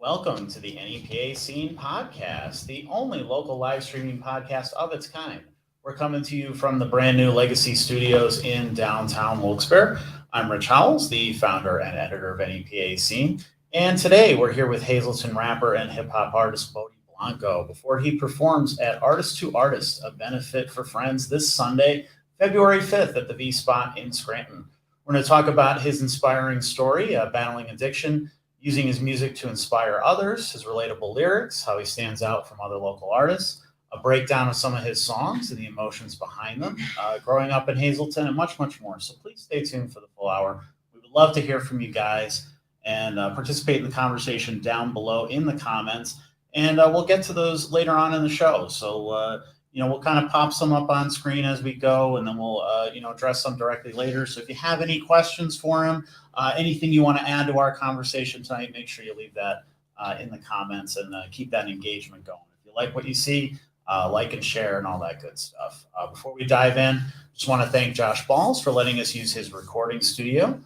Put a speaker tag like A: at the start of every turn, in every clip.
A: Welcome to the NEPA Scene Podcast, the only local live streaming podcast of its kind. We're coming to you from the brand new Legacy Studios in downtown Wilkes-Barre. I'm Rich Howells, the founder and editor of NEPA Scene, and today we're here with Hazleton rapper and hip-hop artist Boaty Blanco before he performs at Artist to Artist, a benefit for friends this Sunday, February 5th at the V Spot in Scranton. We're going to talk about his inspiring story, battling addiction, using his music to inspire others, his relatable lyrics, how he stands out from other local artists, a breakdown of some of his songs and the emotions behind them, growing up in Hazleton, and much, much more. So please stay tuned for the full hour. We would love to hear from you guys and participate in the conversation down below in the comments. And we'll get to those later on in the show. So, we'll kind of pop some up on screen as we go, and then we'll, address some directly later. So if you have any questions for him, anything you want to add to our conversation tonight, make sure you leave that in the comments and keep that engagement going. If you like what you see, like and share and all that good stuff. Before we dive in, just want to thank Josh Balls for letting us use his recording studio.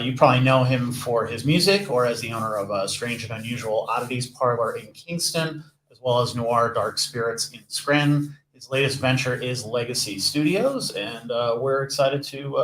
A: You probably know him for his music or as the owner of Strange and Unusual Oddities Parlor in Kingston, as well as Noir Dark Spirits in Scranton. His latest venture is Legacy Studios, and we're excited to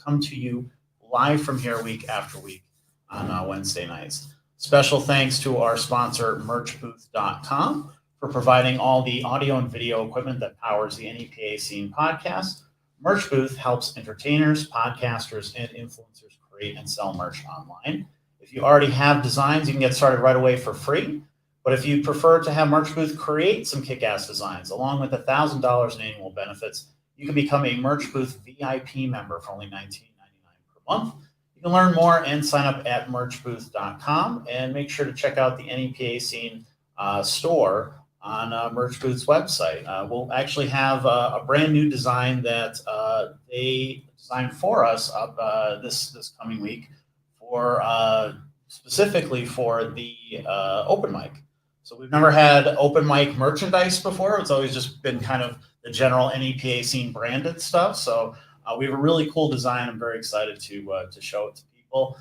A: come to you live from here week after week on Wednesday nights. Special thanks to our sponsor, merchbooth.com, for providing all the audio and video equipment that powers the NEPA Scene Podcast. Merch Booth helps entertainers, podcasters, and influencers create and sell merch online. If you already have designs, you can get started right away for free. But if you prefer to have Merch Booth create some kick-ass designs, along with $1,000 in annual benefits, you can become a Merch Booth VIP member for only $19.99 per month. You can learn more and sign up at merchbooth.com, and make sure to check out the NEPA Scene store on Merch Booth's website. We'll actually have a brand new design that they designed for us up this coming week for specifically for the open mic. So we've never had open mic merchandise before. It's always just been kind of the general NEPA Scene branded stuff. So we have a really cool design. I'm very excited to show it to people.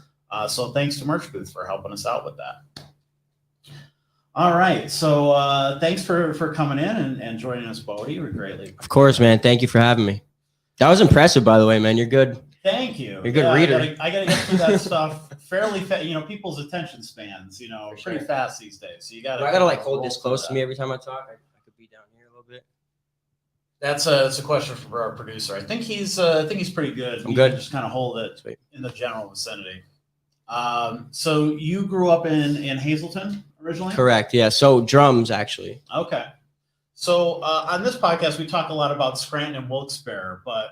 A: So thanks to Merch Booth for helping us out with that. All right. So thanks for coming in and joining us, Boaty. We greatly appreciate it.
B: Of course, man. Thank you for having me. That was impressive, by the way, man. You're good.
A: Thank you.
B: You're a good reader.
A: I gotta get through that stuff fairly fast. People's attention spans, pretty
B: sure.
A: fast these days. So you gotta.
B: I gotta like hold this close to me every time I talk. I could be down here a little bit.
A: That's a question for our producer. I think he's pretty good.
B: I'm good.
A: Just kind of hold it in the general vicinity. So you grew up in Hazleton originally?
B: Correct. Yeah. So drums, actually.
A: Okay. So on this podcast, we talk a lot about Scranton and Wilkes-Barre, but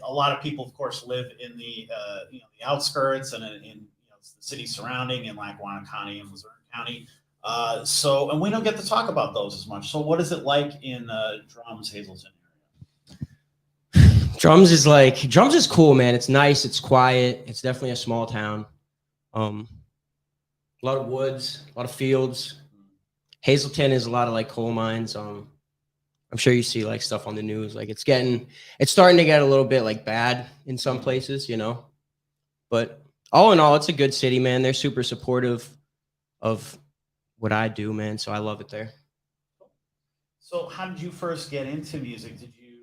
A: a lot of people, of course, live in the the outskirts and in the city surrounding in Lackawanna County and Luzerne County. And we don't get to talk about those as much. So what is it like in Drums, Hazleton area?
B: Drums is cool, man. It's nice. It's quiet. It's definitely a small town. A lot of woods, a lot of fields. Hazleton is a lot of like coal mines. I'm sure you see like stuff on the news. Like it's starting to get a little bit like bad in some places, but all in all, it's a good city, man. They're super supportive of what I do, man. So I love it there.
A: So how did you first get into music? Did you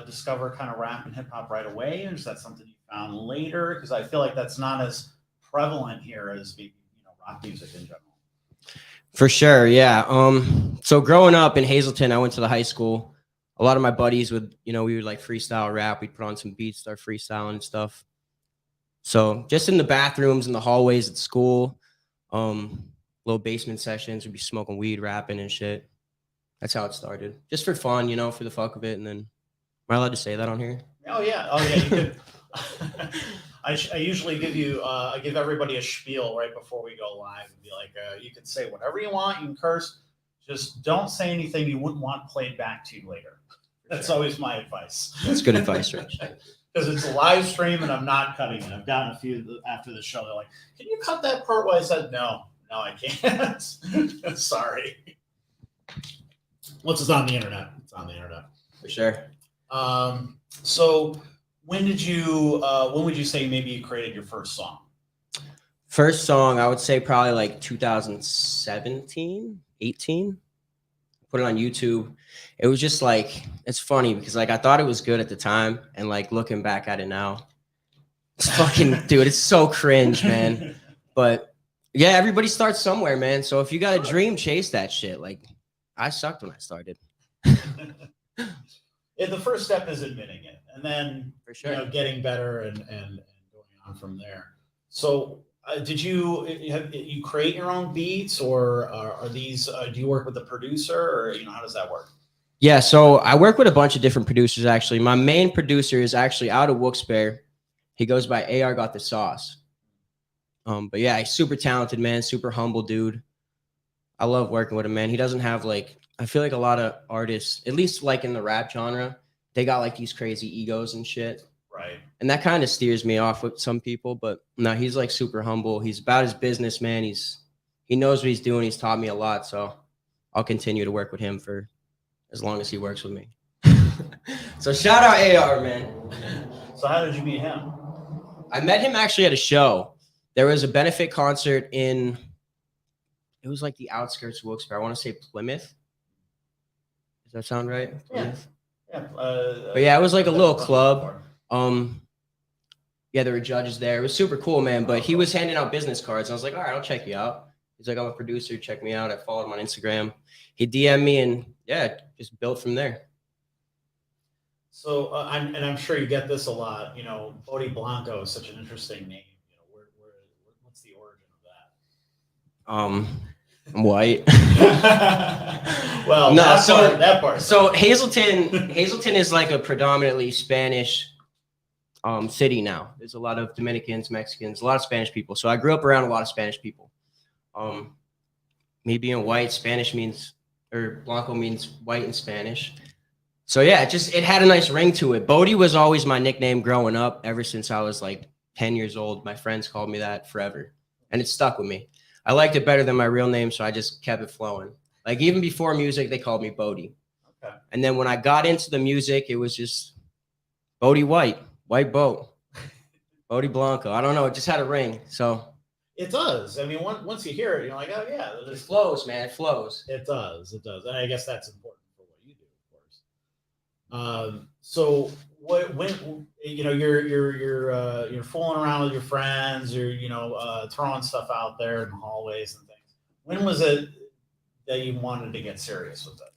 A: discover kind of rap and hip hop right away? Or is that something you found later? Because I feel like that's not as prevalent here as rock music in general.
B: For sure, yeah. So growing up in Hazleton, I went to the high school. A lot of my buddies would, we would like freestyle rap. We'd put on some beats, start freestyling and stuff. So just in the bathrooms and the hallways at school, little basement sessions, we'd be smoking weed, rapping and shit. That's how it started. Just for fun, for the fuck of it. And then, am I allowed to say that on here?
A: Oh yeah, you could. I usually give everybody a spiel right before we go live and be like, you can say whatever you want, you can curse, just don't say anything you wouldn't want played back to you later. That's always my advice.
B: That's good advice, Rich.
A: Because it's a live stream and I'm not cutting it. I've gotten a few after the show. They're like, can you cut that part? Well, I said, no, I can't. Sorry. Once it's on the internet, it's on the internet.
B: For sure.
A: So when would you say maybe you created your first song?
B: First song, I would say probably like 2017, 18. Put it on YouTube. It was just like, it's funny because like I thought it was good at the time, and like looking back at it now, it's fucking dude, it's so cringe, man. But yeah, everybody starts somewhere, man. So if you got a dream, chase that shit. Like I sucked when I started.
A: Yeah, the first step is admitting it, and then
B: For sure.
A: getting better and going on from there. So, did you create your own beats, or are these? Do you work with a producer, or how does that work?
B: Yeah, so I work with a bunch of different producers actually. My main producer is actually out of Wilkes-Barre. He goes by AR Got the Sauce. But yeah, he's super talented, man, super humble dude. I love working with him, man. He doesn't have like, I feel like a lot of artists, at least like in the rap genre, they got like these crazy egos and shit.
A: Right.
B: And that kind of steers me off with some people, but no, he's like super humble. He's about his business, man. He knows what he's doing. He's taught me a lot. So I'll continue to work with him for as long as he works with me. So shout out AR, man.
A: So how did you meet him?
B: I met him actually at a show. There was a benefit concert it was like the outskirts of Wilkes-Barre. I want to say Plymouth. Does that sound right? Plymouth?
A: Yeah.
B: But yeah, it was like a little club. Yeah, there were judges there. It was super cool, man. But he was handing out business cards. I was like, all right, I'll check you out. He's like, I'm a producer. Check me out. I followed him on Instagram. He DM'd me, and yeah, just built from there.
A: So, I'm sure you get this a lot. Boaty Blanco is such an interesting name. What's the origin of that?
B: I'm white.
A: Well,
B: no,
A: that part.
B: So Hazleton is like a predominantly Spanish city now. There's a lot of Dominicans, Mexicans, a lot of Spanish people. So I grew up around a lot of Spanish people. Me being white, Blanco means white in Spanish. So yeah, it had a nice ring to it. Boaty was always my nickname growing up, ever since I was like 10 years old. My friends called me that forever, and it stuck with me. I liked it better than my real name, so I just kept it flowing. Like even before music, they called me Boaty.
A: Okay.
B: And then when I got into the music, it was just Boaty White Boat, Boaty Blanco. I don't know, it just had a ring. So
A: it does. I mean, once you hear it, you're like, oh yeah,
B: it flows, man. It flows.
A: It does, and I guess that's important for what you do, of course. So when you're fooling around with your friends, or throwing stuff out there in the hallways and things. When was it that you wanted to get serious with this?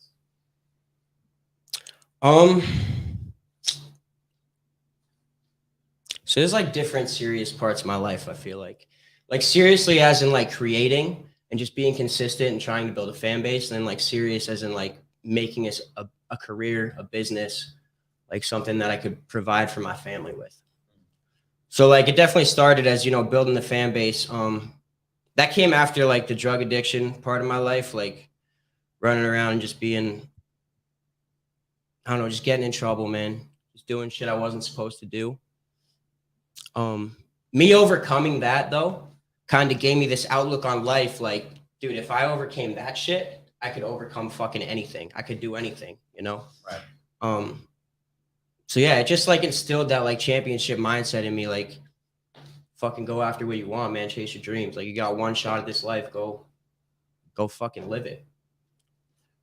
B: So there's like different serious parts of my life. I feel like seriously as in like creating and just being consistent and trying to build a fan base, and then like serious as in like making it a career, a business, like something that I could provide for my family with. So like it definitely started as, building the fan base. That came after like the drug addiction part of my life, like running around and just being, I don't know, just getting in trouble, man. Just doing shit I wasn't supposed to do. Me overcoming that though kind of gave me this outlook on life. Like, dude, if I overcame that shit, I could overcome fucking anything. I could do anything,
A: Right.
B: So yeah, it just like instilled that like championship mindset in me. Like, fucking go after what you want, man. Chase your dreams. Like, you got one shot at this life. Go fucking live it.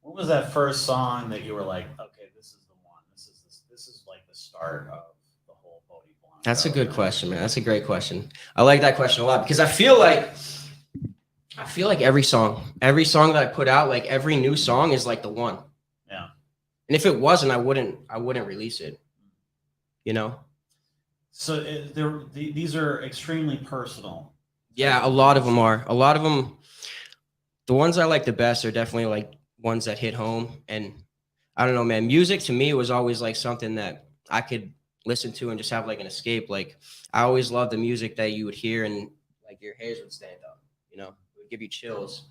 A: What was that first song that you were like, okay, this is the one. This is like the start of the whole Boaty Blanco?
B: That's a good question, man. That's a great question. I like that question a lot because I feel like every song that I put out, like every new song is like the one.
A: Yeah.
B: And if it wasn't, I wouldn't release it.
A: So these are extremely personal.
B: Yeah, a lot of them are. A lot of them, the ones I like the best are definitely like ones that hit home. And I don't know, man, music to me was always like something that I could listen to and just have like an escape. Like I always loved the music that you would hear and like your hairs would stand up, it would give you chills.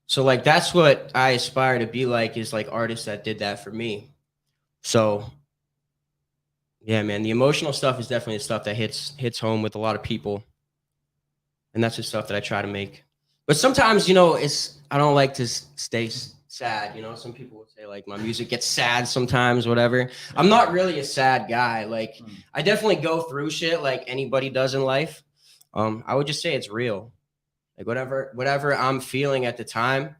B: So like, that's what I aspire to be like, is like artists that did that for me. So yeah, man, the emotional stuff is definitely the stuff that hits home with a lot of people. And that's the stuff that I try to make. But sometimes, I don't like to stay sad. Some people would say like my music gets sad sometimes, whatever. I'm not really a sad guy. Like I definitely go through shit like anybody does in life. I would just say it's real. Like whatever I'm feeling at the time,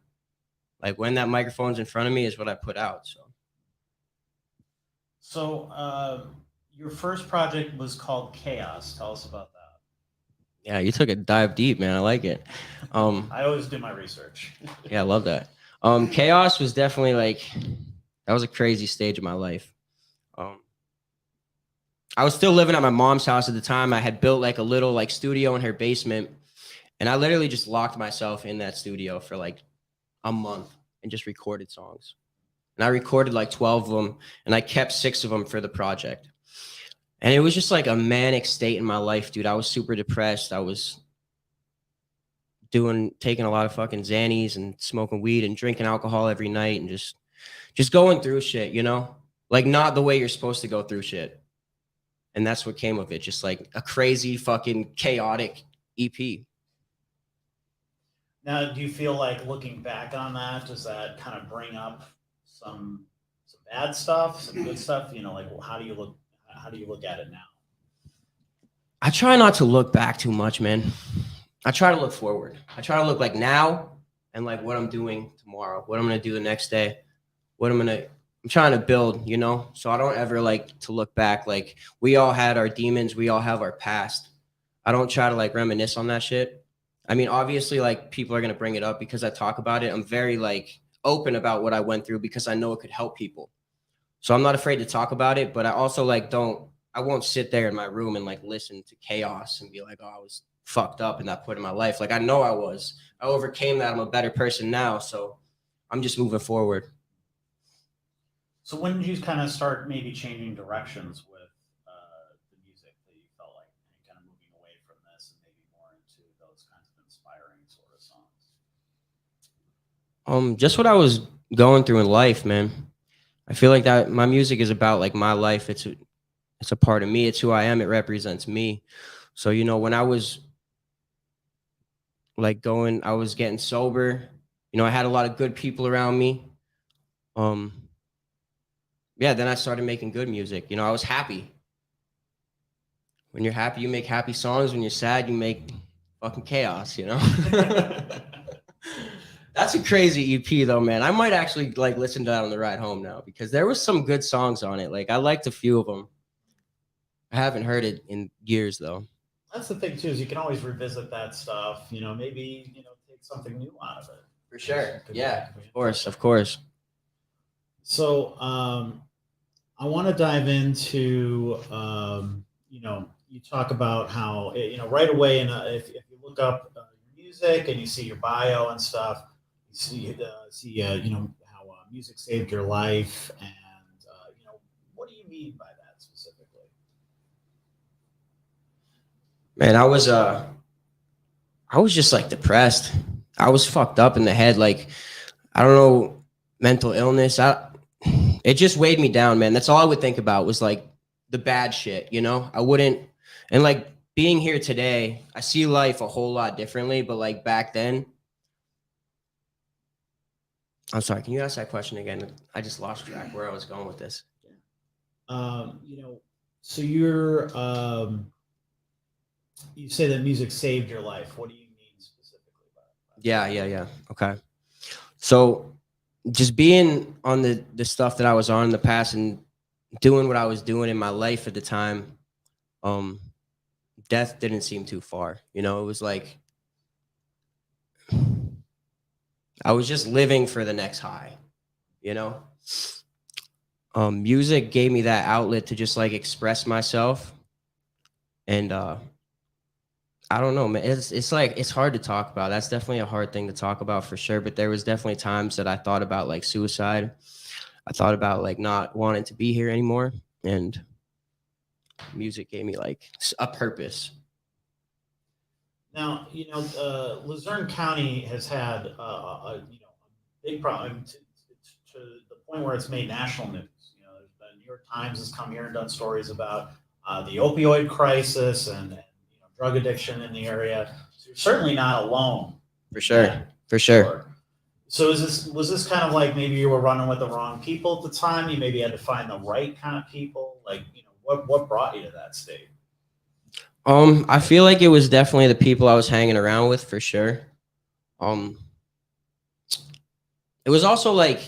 B: like when that microphone's in front of me is what I put out.
A: So your first project was called Chaos. Tell us about that.
B: Yeah, you took a dive deep, man. I like it.
A: I always do my research.
B: Yeah, I love that. Chaos was definitely like, that was a crazy stage of my life. I was still living at my mom's house at the time. I had built like a little like studio in her basement, and I literally just locked myself in that studio for like a month and just recorded songs. And I recorded like 12 of them, and I kept 6 of them for the project. And it was just like a manic state in my life, dude. I was super depressed. I was taking a lot of fucking Xannies and smoking weed and drinking alcohol every night and just going through shit, you know? Like not the way you're supposed to go through shit. And that's what came of it. Just like a crazy fucking chaotic EP.
A: Now, do you feel like looking back on that, does that kind of bring up some bad stuff, some good stuff? You know, like how do you look at it now?
B: I try not to look back too much, man. I try to look forward. I try to look like now and like what I'm doing tomorrow, what I'm going to do the next day, I'm trying to build, you know? So I don't ever like to look back. Like we all had our demons. We all have our past. I don't try to like reminisce on that shit. I mean, obviously like people are going to bring it up because I talk about it. I'm very like open about what I went through because I know it could help people. So I'm not afraid to talk about it, but I also like I won't sit there in my room and like listen to chaos and be like, oh, I was fucked up in that point in my life. Like I know I overcame that. I'm a better person now. So I'm just moving forward.
A: So when did you kind of start maybe changing directions with the music that you felt like kind of moving away from this and maybe more into those kinds of inspiring sort of songs?
B: Just what I was going through in life, man. I feel like that my music is about like my life. It's a part of me. It's who I am. It represents me. So, you know, when I was like I was getting sober, you know, I had a lot of good people around me. Yeah, then I started making good music. You know, I was happy. When you're happy, you make happy songs. When you're sad, you make fucking chaos, you know? That's a crazy EP though, man. I might actually like listen to that on the ride home now because there was some good songs on it. Like I liked a few of them. I haven't heard it in years though.
A: That's the thing too, is you can always revisit that stuff, you know, maybe, you know, take something new out of it.
B: For sure. Yeah, of course.
A: So I want to dive into, you know, you talk about how, you know, right away, and if you look up your music and you see your bio and stuff, you see you know, how music saved your life. And, you know, what do you mean by that specifically?
B: Man, I was just like depressed. I was fucked up in the head. Like, I don't know, mental illness. It just weighed me down, man. That's all I would think about was like the bad shit, you know? And like being here today, I see life a whole lot differently, but like back then, I'm sorry, can you ask that question again? I just lost track where I was going with this.
A: You know, so you say that music saved your life. What do you mean specifically by that?
B: Yeah. Okay. So just being on the stuff that I was on in the past and doing what I was doing in my life at the time, death didn't seem too far. You know, it was like I was just living for the next high, you know? Music gave me that outlet to just like express myself. And I don't know, man. It's like it's hard to talk about. That's definitely a hard thing to talk about for sure. But there was definitely times that I thought about like suicide. I thought about like not wanting to be here anymore. And music gave me like a purpose.
A: Now, you know, Luzerne County has had you know, a big problem to the point where it's made national news. You know, the New York Times has come here and done stories about the opioid crisis and you know, drug addiction in the area. So you're certainly not alone.
B: For sure.
A: So was this kind of like maybe you were running with the wrong people at the time? You maybe had to find the right kind of people. Like, you know, what brought you to that state?
B: I feel like it was definitely the people I was hanging around with for sure. It was also like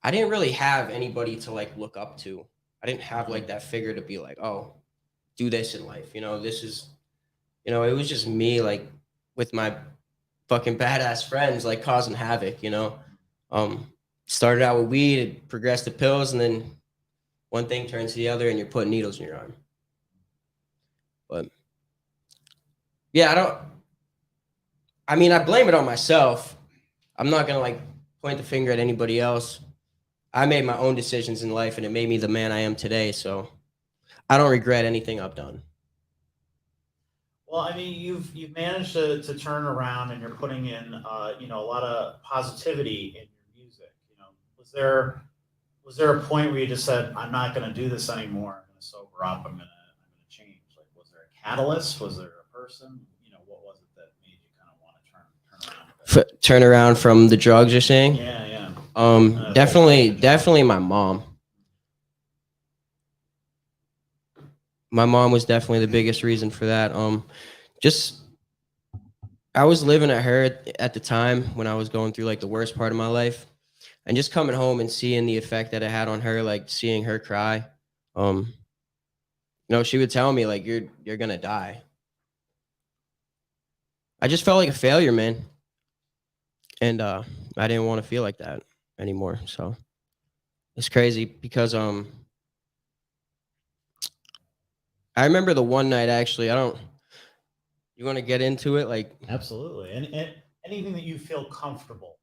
B: I didn't really have anybody to like look up to. I didn't have like that figure to be like, oh, do this in life. This is, it was just me like with my fucking badass friends like causing havoc. Started out with weed, it progressed to pills, and then one thing turns to the other and you're putting needles in your arm. But yeah, I blame it on myself. I'm not gonna like point the finger at anybody else. I made my own decisions in life and it made me the man I am today. So I don't regret anything I've done.
A: Well, I mean, you've managed to turn around, and you're putting in, a lot of positivity in your music. Was there a point where you just said, "I'm not going to do this anymore. I'm going to sober up. I'm going to change"? Like, was there a catalyst? Was there a person? What was it that made you kind of want to turn around?
B: Turn around from the drugs, you're saying?
A: Yeah.
B: Definitely my mom. My mom was definitely the biggest reason for that. Just I was living at her at the time when I was going through like the worst part of my life, and just coming home and seeing the effect that it had on her, like seeing her cry. She would tell me like you're gonna die. I just felt like a failure, man, and I didn't want to feel like that anymore. So it's crazy because I remember the one night actually. You want to get into it? Like,
A: Absolutely, and anything that you feel comfortable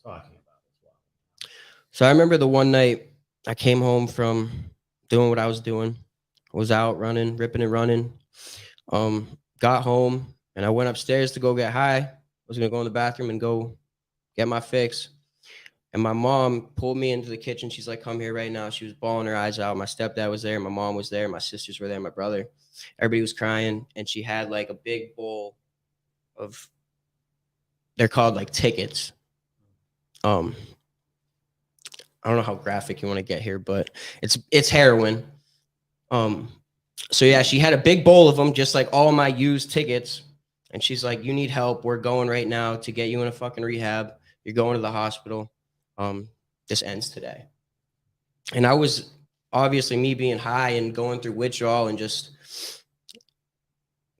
A: talking about as well.
B: so I remember the one night I came home from doing what I was doing. I was out running, ripping and running. Got home and I went upstairs to go get high. I was gonna go in the bathroom and go get my fix. And my mom pulled me into the kitchen. She's like, "Come here right now." She was bawling her eyes out. My stepdad was there. My mom was there. My sisters were there. My brother. Everybody was crying. And she had like a big bowl of, they're called like tickets. I don't know how graphic you want to get here, but it's heroin. So yeah, she had a big bowl of them, just like all my used tickets. And she's like, "You need help. We're going right now to get you in a fucking rehab. You're going to the hospital. This ends today." And I was obviously, me being high and going through withdrawal and just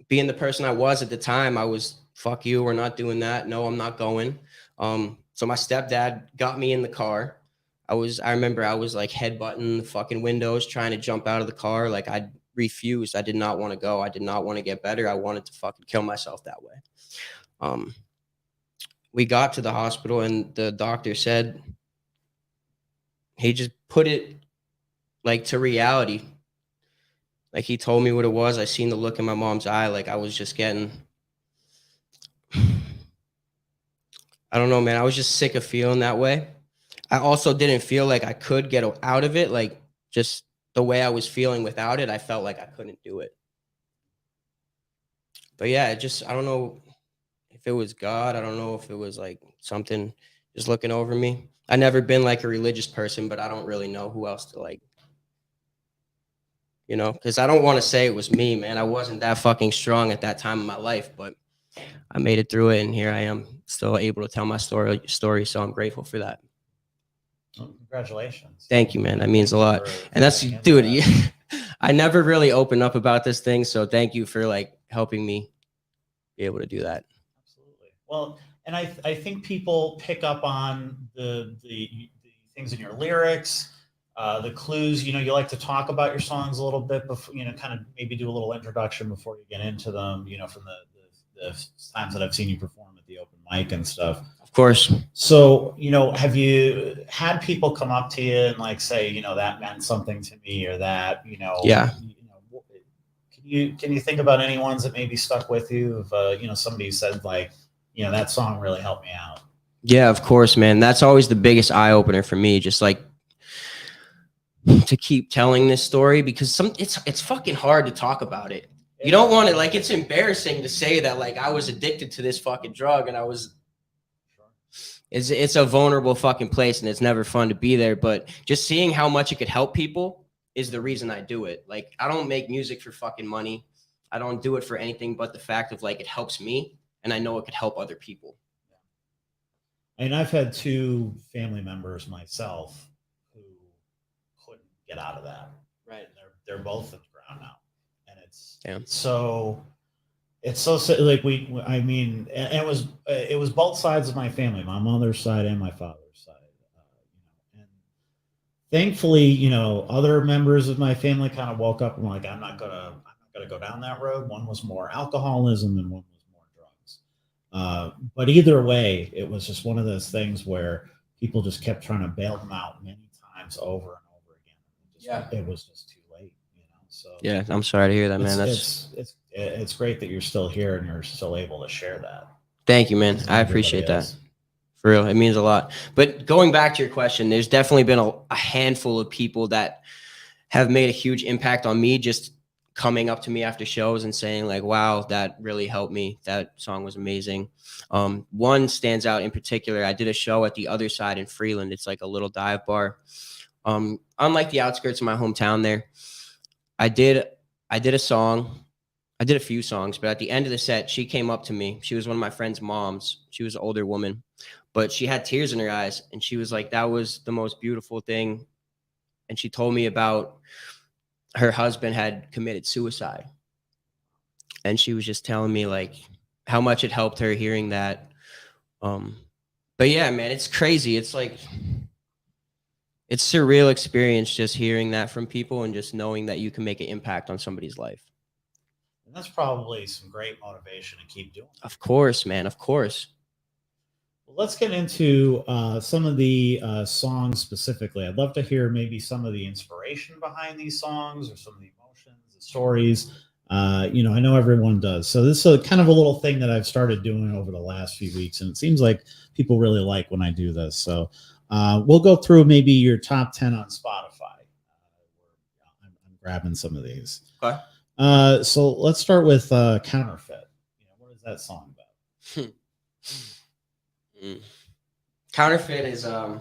B: being the person I was at the time, I was, "Fuck you. We're not doing that. No, I'm not going." So my stepdad got me in the car. I remember I was like headbutting the fucking windows, trying to jump out of the car. Like I refused. I did not want to go. I did not want to get better. I wanted to fucking kill myself that way. We got to the hospital and the doctor said, he just put it like to reality. Like he told me what it was. I seen the look in my mom's eye. Like I was just getting, I don't know, man. I was just sick of feeling that way. I also didn't feel like I could get out of it. Like just the way I was feeling without it, I felt like I couldn't do it. But yeah, I don't know if it was God. I don't know if it was like something just looking over me. I never been like a religious person, but I don't really know who else to like, because I don't want to say it was me, man. I wasn't that fucking strong at that time in my life, but I made it through it. And here I am still able to tell my story. So I'm grateful for that.
A: Well, congratulations.
B: Thank you, man. That means a lot. And that's, dude, I never really opened up about this thing. So thank you for like helping me be able to do that.
A: Absolutely. Well, and I think people pick up on the things in your lyrics, the clues. You like to talk about your songs a little bit before, kind of maybe do a little introduction before you get into them, from the times that I've seen you perform at the open mic and stuff.
B: Of course.
A: So, have you had people come up to you and like say, that meant something to me, or that,
B: yeah.
A: Can you think about any ones that maybe stuck with you? If, somebody said like, that song really helped me out.
B: Yeah, of course, man. That's always the biggest eye opener for me. Just like to keep telling this story, because it's fucking hard to talk about it. You don't want to, like, it's embarrassing to say that like I was addicted to this fucking drug and I was, it's a vulnerable fucking place and it's never fun to be there. But just seeing how much it could help people is the reason I do it. Like, I don't make music for fucking money. I don't do it for anything but the fact of like it helps me, and I know it could help other people.
C: And I've had 2 family members myself who couldn't get out of that.
B: Right.
C: They're both in the ground now, and it's
B: Damn.
C: so like I mean, and it was both sides of my family, my mother's side and my father's side. And thankfully, other members of my family kind of woke up and were like, I'm not gonna go down that road. One was more alcoholism, and one was more drugs. But either way, it was just one of those things where people just kept trying to bail them out many times over and over again. It was just too late, So
B: yeah, I'm sorry to hear that, man.
C: It's great that you're still here and you're still able to share that.
B: Thank you, man. I appreciate that. For real, it means a lot. But going back to your question, there's definitely been a handful of people that have made a huge impact on me, just coming up to me after shows and saying like, wow, that really helped me. That song was amazing. One stands out in particular. I did a show at the Other Side in Freeland. It's like a little dive bar. Unlike the outskirts of my hometown there, I did a song. I did a few songs, but at the end of the set, she came up to me. She was one of my friend's moms. She was an older woman, but she had tears in her eyes. And she was like, that was the most beautiful thing. And she told me about her husband had committed suicide. And she was just telling me like how much it helped her hearing that. But yeah, man, it's crazy. It's like, it's a surreal experience just hearing that from people and just knowing that you can make an impact on somebody's life.
C: And that's probably some great motivation to keep doing.
B: Of course, man. Of course.
C: Well, let's get into some of the songs specifically. I'd love to hear maybe some of the inspiration behind these songs or some of the emotions, the stories. I know everyone does. So this is kind of a little thing that I've started doing over the last few weeks, and it seems like people really like when I do this. So we'll go through maybe your top 10 on Spotify. I'm grabbing some of these.
B: Okay.
C: So let's start with Counterfeit. What is that song about?
B: Counterfeit is that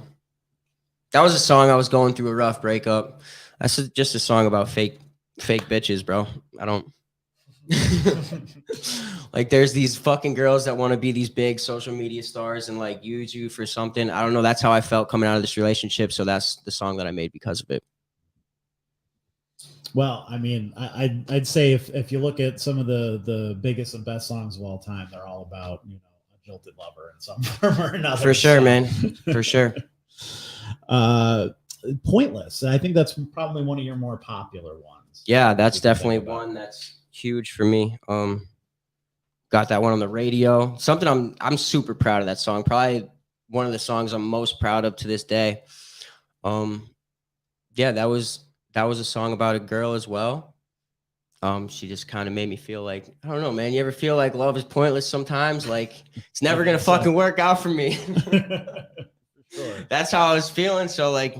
B: was a song I was going through a rough breakup. That's just a song about fake bitches, bro. I don't like there's these fucking girls that want to be these big social media stars and like use you for something. I don't know. That's how I felt coming out of this relationship. So that's the song that I made because of it.
C: Well, I mean, I'd say if you look at some of the biggest and best songs of all time, they're all about, a jilted lover in some form or another.
B: For sure, man. For sure.
C: Pointless. I think that's probably one of your more popular ones.
B: Yeah, that's definitely one that's huge for me. Got that one on the radio. Something I'm super proud of that song. Probably one of the songs I'm most proud of to this day. Yeah, that was a song about a girl as well. She just kind of made me feel like, I don't know, man. You ever feel like love is pointless sometimes? Like it's never gonna fucking work out for me.
C: Sure.
B: That's how I was feeling. So like,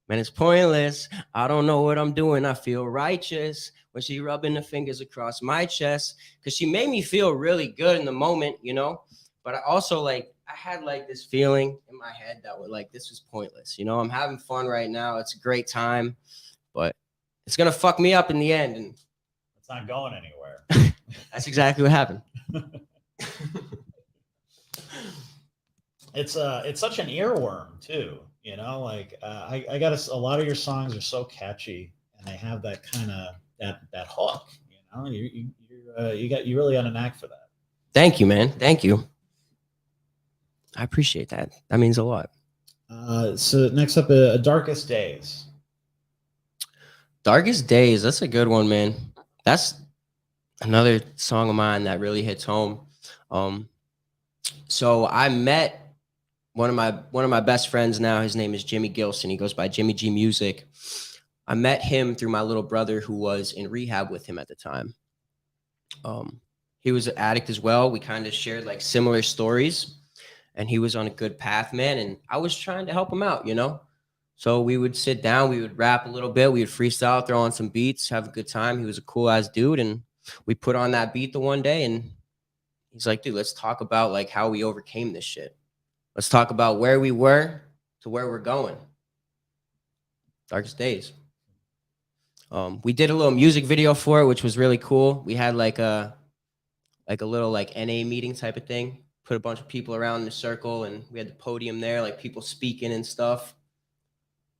B: man, it's pointless. I don't know what I'm doing. I feel righteous when she rubbing the fingers across my chest, because she made me feel really good in the moment, But I also I had like this feeling in my head that was like, this was pointless. I'm having fun right now. It's a great time, but it's gonna fuck me up in the end, and
C: it's not going anywhere.
B: That's exactly what happened.
C: It's such an earworm too, I got a lot of your songs are so catchy and they have that kind of that hook, you really got a knack for that.
B: Thank you, man. Thank you. I appreciate that. That means a lot.
C: So next up, Darkest Days.
B: Darkest Days. That's a good one, man. That's another song of mine that really hits home. So I met one of my best friends now. His name is Jimmy Gilson. He goes by Jimmy G Music. I met him through my little brother who was in rehab with him at the time. He was an addict as well. We kind of shared like similar stories, and he was on a good path, man. And I was trying to help him out, So we would sit down, we would rap a little bit, we would freestyle, throw on some beats, have a good time. He was a cool ass dude, and we put on that beat the one day, and he's like, dude, let's talk about like how we overcame this shit. Let's talk about where we were to where we're going. Darkest Days. We did a little music video for it, which was really cool. We had like a little like NA meeting type of thing. Put a bunch of people around in a circle, and we had the podium there, like people speaking and stuff.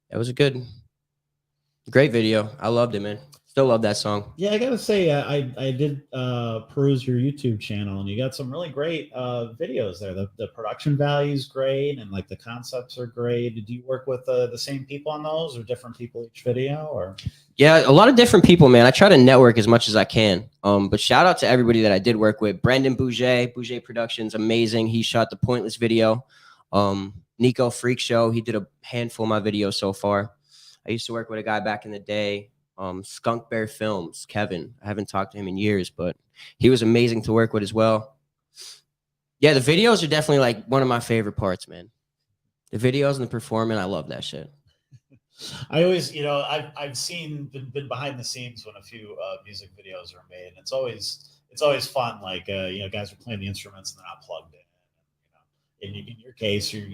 B: It was a great video. I loved it, man. Still love that song.
C: Yeah, I gotta say, I did peruse your YouTube channel, and you got some really great videos there. The production value is great, and like the concepts are great. Did you work with the same people on those, or different people each video, or?
B: Yeah, a lot of different people, man. I try to network as much as I can. But shout out to everybody that I did work with. Brendan Bouget Productions, amazing. He shot the Pointless video. Nico Freak Show, he did a handful of my videos so far. I used to work with a guy back in the day, Skunk Bear Films, Kevin. I haven't talked to him in years, but he was amazing to work with as well. Yeah, the videos are definitely like one of my favorite parts, man. The videos and the performing, I love that shit.
C: I always,
A: I've been behind the scenes when a few music videos are made, and it's always fun. Like guys are playing the instruments and they're not plugged in. In your case, you're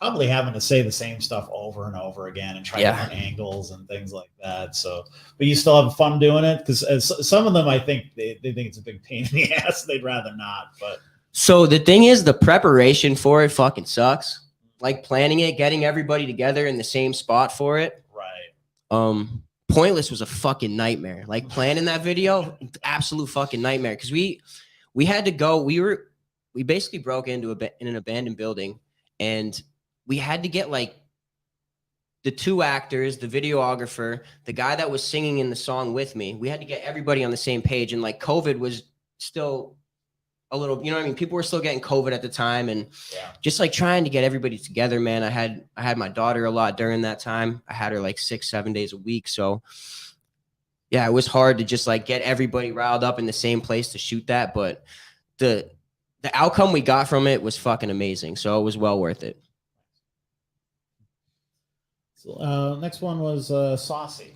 A: probably having to say the same stuff over and over again and try different angles and things like that. So, but you still have fun doing it, because some of them, I think they think it's a big pain in the ass. They'd rather not. But
B: so the thing is, the preparation for it fucking sucks. Like planning it, getting everybody together in the same spot for it.
A: Right.
B: Pointless was a fucking nightmare. Like planning that video, absolute fucking nightmare. Because we had to go. We basically broke into in an abandoned building, and we had to get like the 2 actors, the videographer, the guy that was singing in the song with me. We had to get everybody on the same page, and like COVID was still a little, people were still getting COVID at the time, and just like trying to get everybody together, man. I had my daughter a lot during that time. I had her like 6-7 days a week. So yeah, it was hard to just like get everybody riled up in the same place to shoot that. But the outcome we got from it was fucking amazing. So it was well worth it.
C: So, next one was Saucy.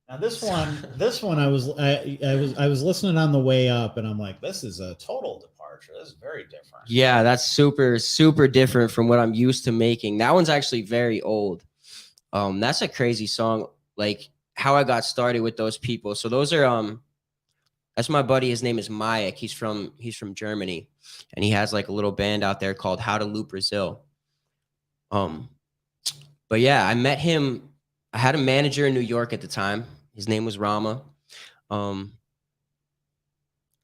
C: Now this one I was listening on the way up, and I'm like, this is a total departure. This is very different.
B: Yeah, that's super, super different from what I'm used to making. That one's actually very old. That's a crazy song. Like how I got started with those people. So those are that's my buddy. His name is Mayak. He's from Germany, and he has like a little band out there called How to Loop Brazil. But yeah, I met him. I had a manager in New York at the time. His name was Rama.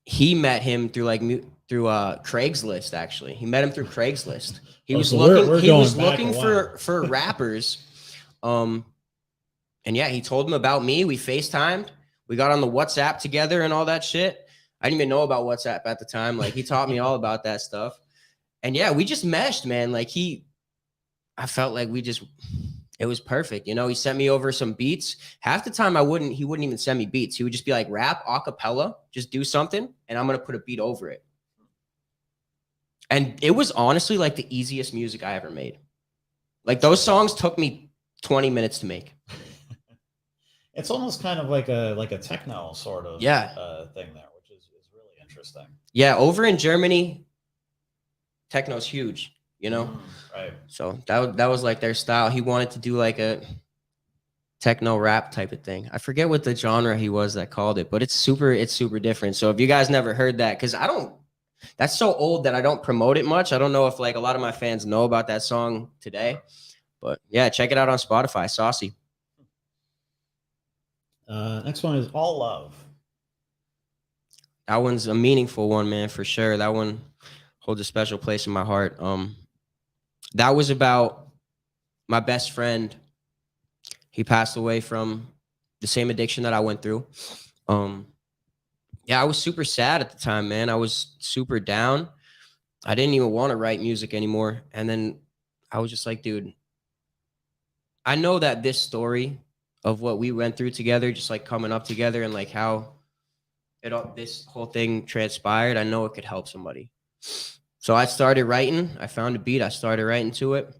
B: He met him through Craigslist. Actually, he met him through Craigslist. He was looking for rappers. And yeah, he told him about me. We FaceTimed. We got on the WhatsApp together and all that shit. I didn't even know about WhatsApp at the time. Like he taught me all about that stuff. And yeah, we just meshed, man. Like I felt like it was perfect. He sent me over some beats. Half the time he wouldn't even send me beats. He would just be like, rap a cappella, just do something, and I'm going to put a beat over it. And it was honestly like the easiest music I ever made. Like those songs took me 20 minutes to make.
C: It's almost kind of like a techno sort of thing there, which is really interesting.
B: Yeah, over in Germany, techno's huge.
C: Right.
B: So that was like their style. He wanted to do like a techno rap type of thing. I forget what the genre he was that called it, but it's super different. So if you guys never heard that, because that's so old that I don't promote it much. I don't know if like a lot of my fans know about that song today, but yeah, check it out on Spotify. Saucy.
C: Next one is All Love.
B: That one's a meaningful one, man, for sure. That one holds a special place in my heart. That was about my best friend. He passed away from the same addiction that I went through. Yeah, I was super sad at the time, man. I was super down. I didn't even want to write music anymore. And then I was just like, dude, I know that this story of what we went through together, just like coming up together and like how this whole thing transpired, I know it could help somebody. So I started writing. I found a beat. I started writing to it.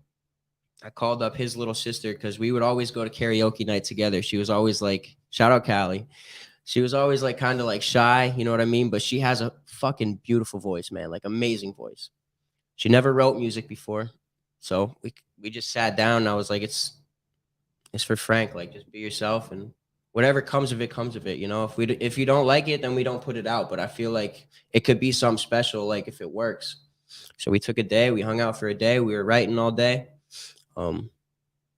B: I called up his little sister because we would always go to karaoke night together. She was always like, shout out Callie. She was always like kind of like shy, you know what I mean? But she has a fucking beautiful voice, man, like amazing voice. She never wrote music before. So we just sat down and I was like, it's for Frank, like just be yourself and whatever comes of it comes of it. You know, if you don't like it, then we don't put it out. But I feel like it could be something special, like if it works. So we took a day, we hung out for a day, we were writing all day.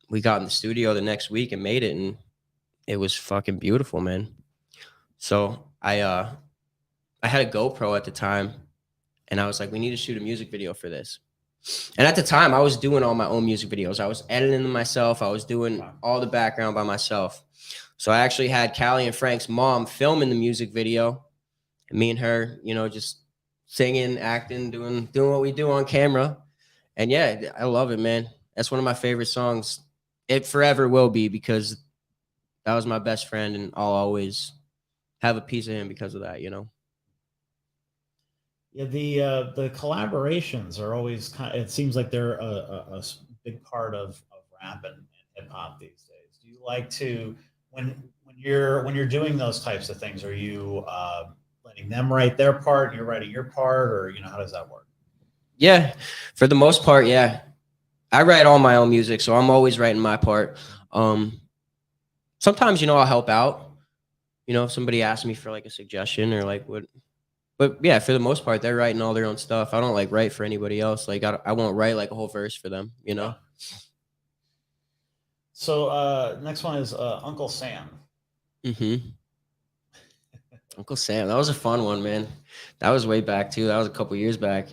B: We got in the studio the next week and made it, and it was fucking beautiful, man. So I had a GoPro at the time, and I was like, we need to shoot a music video for this. And at the time, I was doing all my own music videos. I was editing them myself. I was doing all the background by myself. So I actually had Callie and Frank's mom filming the music video, and me and her, you know, just singing, acting, doing what we do on camera. And yeah, I love it, man. That's one of my favorite songs. It forever will be, because that was my best friend, and I'll always have a piece of him because of that, you know?
C: Yeah, the collaborations are always it seems like they're a big part of rap and hip hop these days. Do you like to, when you're doing those types of things, are you letting them write their part and you're writing your part, or you know, how does that work?
B: Yeah, for the most part, yeah. I write all my own music, so I'm always writing my part. Sometimes, you know, I'll help out. You know, if somebody asks me for like a suggestion or like what. But yeah, for the most part, they're writing all their own stuff. I don't like write for anybody else. Like I won't write like a whole verse for them, you know?
C: So next one is Uncle Sam.
B: Mm-hmm. Uncle Sam. That was a fun one, man. That was way back too. That was a couple years back.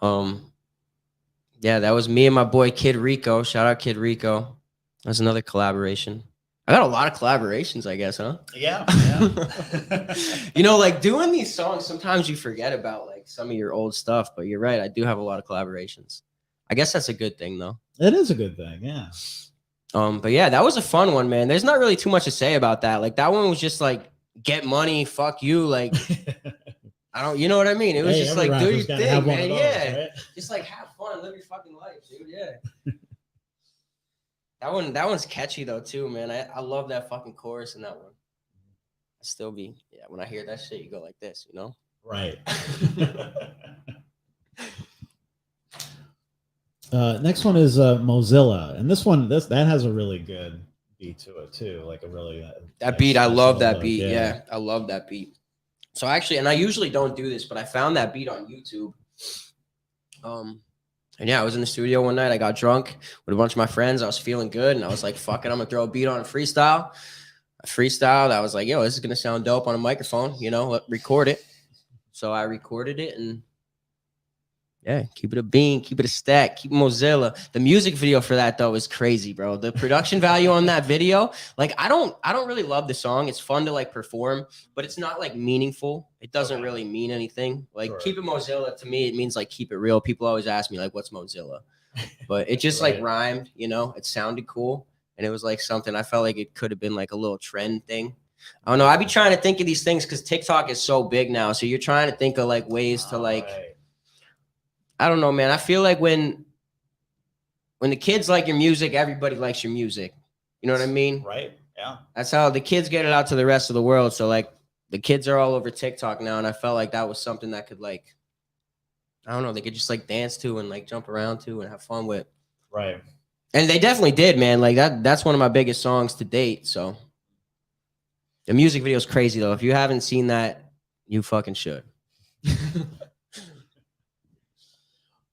B: Yeah, that was me and my boy Kid Rico. Shout out Kid Rico. That's another collaboration. I got a lot of collaborations, I guess, huh?
C: Yeah.
B: You know, like doing these songs, sometimes you forget about like some of your old stuff, but you're right. I do have a lot of collaborations. I guess that's a good thing, though.
C: It is a good thing, yeah.
B: But yeah, that was a fun one, man. There's not really too much to say about that. Like that one was just like, get money, fuck you. Like, I don't, you know what I mean? It was just like, do your thing, man. Those, yeah. Right? Just like have fun, live your fucking life, dude. Yeah. That one's catchy though too, man. I love that fucking chorus in that one. I still be, yeah, when I hear that shit, you go like this, you know?
C: Right. Next one is Mozilla, and this one that has a really good beat to it too, like a really
B: that beat. I love that beat. Yeah, I love that beat. So actually, and I usually don't do this, but I found that beat on YouTube. And yeah, I was in the studio one night. I got drunk with a bunch of my friends. I was feeling good, and I was like, "Fuck it, I'm gonna throw a beat on a freestyle." I freestyled. I was like, "Yo, this is gonna sound dope on a microphone." You know, record it. So I recorded it, and yeah, keep it a bean, keep it a stack, keep Mozilla. The music video for that though is crazy, bro. The production value on that video, like I don't really love the song. It's fun to like perform, but it's not like meaningful. It doesn't really mean anything. Like keep it Mozilla to me, it means like keep it real. People always ask me like, what's Mozilla? But it just like rhymed, you know. It sounded cool, and it was like something I felt like it could have been like a little trend thing. I don't know. I be trying to think of these things because TikTok is so big now. So you're trying to think of like ways to like. I don't know, man. I feel like when the kids like your music, everybody likes your music. You know what I mean?
C: Right. Yeah.
B: That's how the kids get it out to the rest of the world. So like the kids are all over TikTok now, and I felt like that was something that could like, I don't know, they could just like dance to and like jump around to and have fun with.
C: Right.
B: And they definitely did, man. Like that's one of my biggest songs to date. So the music video is crazy though. If you haven't seen that, you fucking should.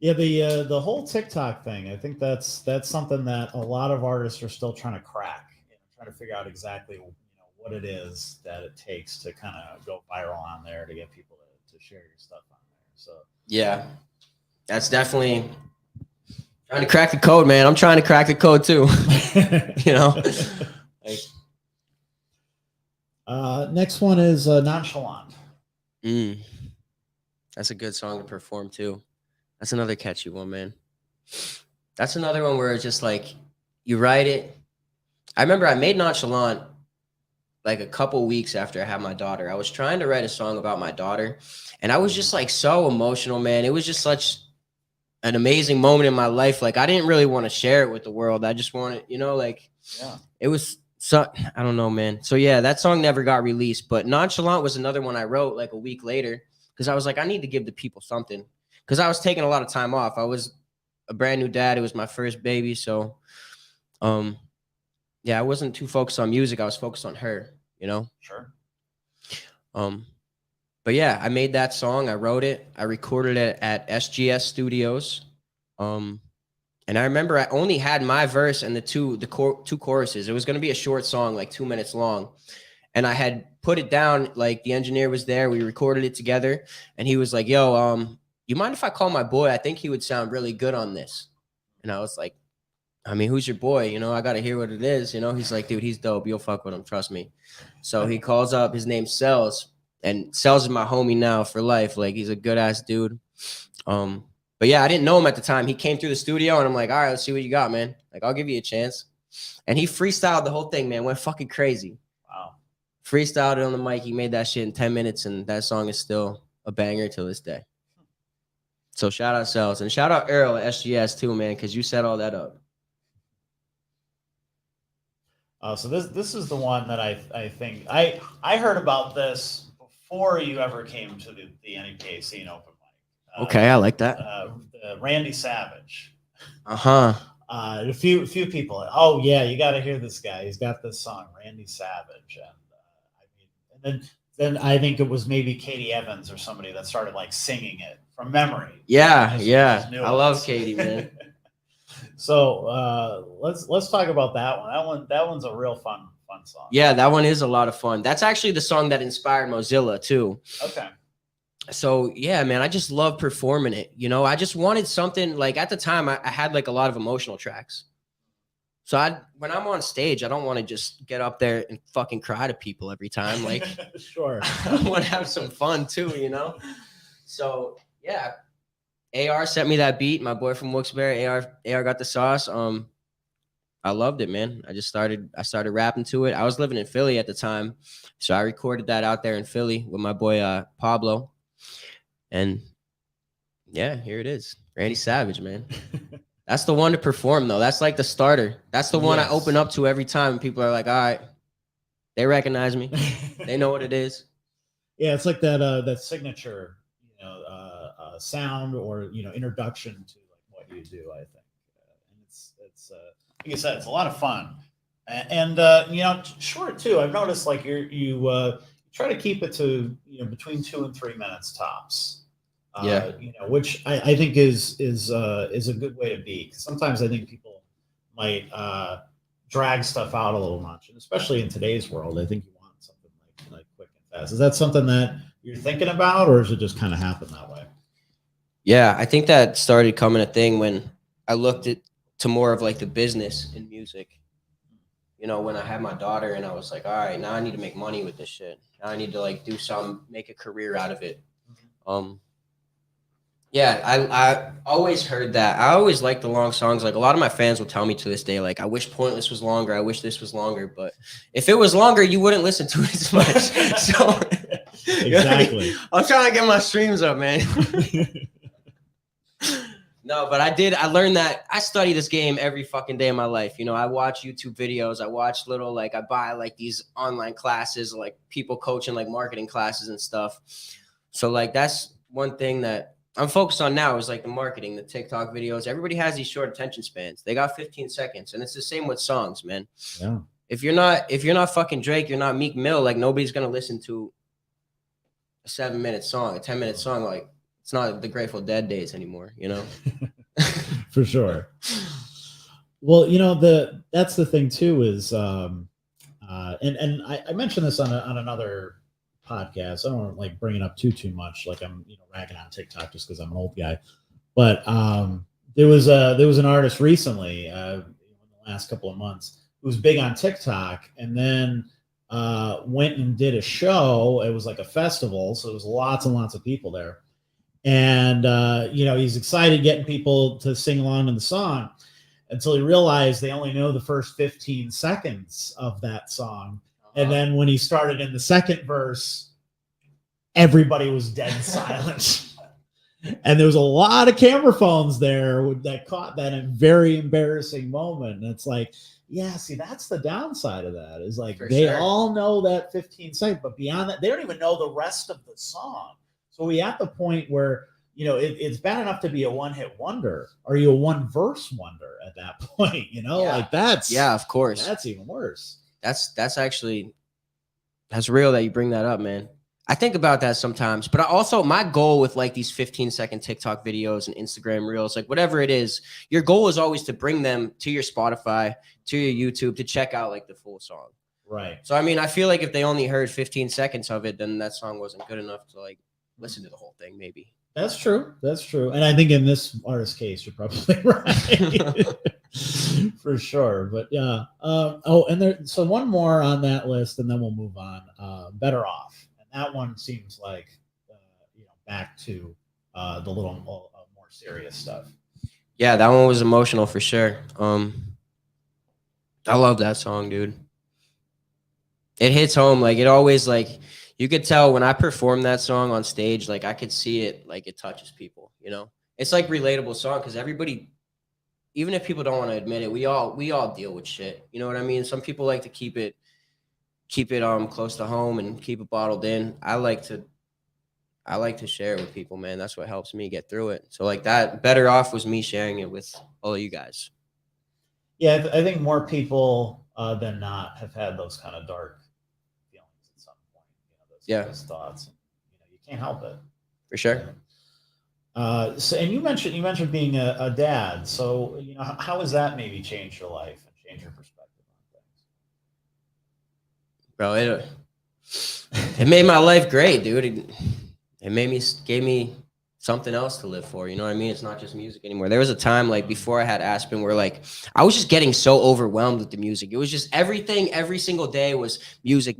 C: Yeah, the whole TikTok thing, I think that's something that a lot of artists are still trying to crack, trying to figure out exactly what it is that it takes to kind of go viral on there to get people to share your stuff on there. So
B: yeah, that's definitely trying to crack the code, man. I'm trying to crack the code too. You know.
C: Next one is Nonchalant.
B: That's a good song to perform too. That's another catchy one, man. That's another one where it's just like you write it. I remember I made Nonchalant like a couple weeks after I had my daughter. I was trying to write a song about my daughter, and I was just like so emotional, man. It was just such an amazing moment in my life. Like I didn't really want to share it with the world. I just wanted, like, yeah, it was so, I don't know, man. So yeah, that song never got released, but Nonchalant was another one I wrote like a week later because I was like, I need to give the people something. Because I was taking a lot of time off. I was a brand new dad. It was my first baby. So, yeah, I wasn't too focused on music. I was focused on her, you know?
A: Sure.
B: But yeah, I made that song. I wrote it. I recorded it at SGS Studios. And I remember I only had my verse and the two choruses. It was going to be a short song, like 2 minutes long. And I had put it down, like the engineer was there. We recorded it together. And he was like, yo, you mind if I call my boy? I think he would sound really good on this. And I was like, I mean, who's your boy? You know, I got to hear what it is. You know, he's like, dude, he's dope. You'll fuck with him. Trust me. So he calls up. His name's Cells. And Cells is my homie now for life. Like, he's a good ass dude. But yeah, I didn't know him at the time. He came through the studio and I'm like, all right, let's see what you got, man. Like, I'll give you a chance. And he freestyled the whole thing, man. Went fucking crazy.
A: Wow.
B: Freestyled it on the mic. He made that shit in 10 minutes. And that song is still a banger till this day. So shout out Cells. And shout out Earl at SGS too, man, because you set all that up.
C: So this is the one that I think I heard about this before you ever came to the NEPA Scene open mic.
B: Okay, I like that.
C: Randy Savage.
B: Uh-huh.
C: A few people. Oh yeah, you got to hear this guy. He's got this song, Randy Savage, and then I think it was maybe Katie Evans or somebody that started like singing it from memory.
B: Yeah. I love Katie, man.
C: So let's talk about that one. That one's a real fun song.
B: Yeah, that one is a lot of fun. That's actually the song that inspired Mozilla too.
C: Okay.
B: So yeah, man, I just love performing it. You know, I just wanted something like at the time I had like a lot of emotional tracks. So when I'm on stage, I don't want to just get up there and fucking cry to people every time. Like,
C: sure.
B: I want to have some fun too, you know? So yeah, AR sent me that beat. My boy from Wilkes-Barre, AR got the sauce. I loved it, man. I started rapping to it. I was living in Philly at the time. So I recorded that out there in Philly with my boy, Pablo. And yeah, here it is. Randy Savage, man. That's the one to perform though. That's like the starter. That's the one I open up to every time. And people are like, all right, they recognize me. They know what it is.
C: Yeah. It's like that signature, sound or, introduction to like what you do, I think. And it's like I said, it's a lot of fun, and short too. I've noticed like you try to keep it to between 2 and 3 minutes tops. Which I think is a good way to be. 'Cause sometimes I think people might drag stuff out a little much, and especially in today's world, I think you want something like quick and fast. Is that something that you're thinking about, or does it just kind of happen that way?
B: Yeah, I think that started coming a thing when I looked to more of like the business in music. You know, when I had my daughter and I was like, all right, now I need to make money with this shit. Now I need to like do something, make a career out of it. Yeah, I always heard that. I always liked the long songs. Like a lot of my fans will tell me to this day, like, I wish Pointless was longer. I wish this was longer. But if it was longer, you wouldn't listen to it as much. So
C: exactly.
B: I'm trying to get my streams up, man. No, but I learned that I study this game every fucking day of my life. You know, I watch YouTube videos. I watch I buy like these online classes, like people coaching like marketing classes and stuff. So like, that's one thing that I'm focused on now is like the marketing, the TikTok videos. Everybody has these short attention spans. They got 15 seconds. And it's the same with songs, man.
C: Yeah.
B: If you're not fucking Drake, you're not Meek Mill, like nobody's going to listen to a 7-minute song, a 10-minute song. Like, it's not the Grateful Dead days anymore, you know?
C: For sure. Well, that's the thing too is, and I mentioned this on another podcast. I don't want to like bring it up too much. Like I'm, ragging on TikTok just because I'm an old guy. But there was an artist recently, in the last couple of months, who was big on TikTok, and then went and did a show. It was like a festival, so there was lots and lots of people there. And, he's excited getting people to sing along to the song until he realized they only know the first 15 seconds of that song. And then when he started in the second verse, everybody was dead silent. And there was a lot of camera phones there that caught that in a very embarrassing moment. And it's like, yeah, see, that's the downside of that is like all know that 15 seconds, but beyond that, they don't even know the rest of the song. So we at the point where, it's bad enough to be a one-hit wonder. Are you a one-verse wonder at that point? Like that's,
B: yeah, of course.
C: That's even worse.
B: That's actually That's real that you bring that up, man. I think about that sometimes, but I also, my goal with like these 15-second TikTok videos and Instagram reels, like whatever it is, your goal is always to bring them to your Spotify, to your YouTube, to check out like the full song.
C: Right.
B: So, I mean, I feel like if they only heard 15 seconds of it, then that song wasn't good enough to like listen to the whole thing, maybe.
C: That's true. That's true. And I think in this artist's case, you're probably right. For sure. But yeah. So one more on that list, and then we'll move on. Better Off. And that one seems like, back to the little more serious stuff.
B: Yeah, that one was emotional for sure. I love that song, dude. It hits home. Like, it always, like, you could tell when I perform that song on stage, like, I could see it, like, it touches people, It's like relatable song because everybody, even if people don't want to admit it, we all deal with shit. You know what I mean? Some people like to keep it close to home and keep it bottled in. I like to share it with people, man. That's what helps me get through it. So like that, Better Off was me sharing it with all of you guys.
C: Yeah, I think more people than not have had those kind of dark feelings at some point. Those thoughts. You can't help it.
B: For sure.
C: So, and you mentioned being a dad. So, how has that maybe changed your life and changed your perspective on
B: Bro,
C: things?
B: it made my life great, dude. It gave me something else to live for. You know what I mean? It's not just music anymore. There was a time like before I had Aspen where like I was just getting so overwhelmed with the music. It was just everything every single day was music.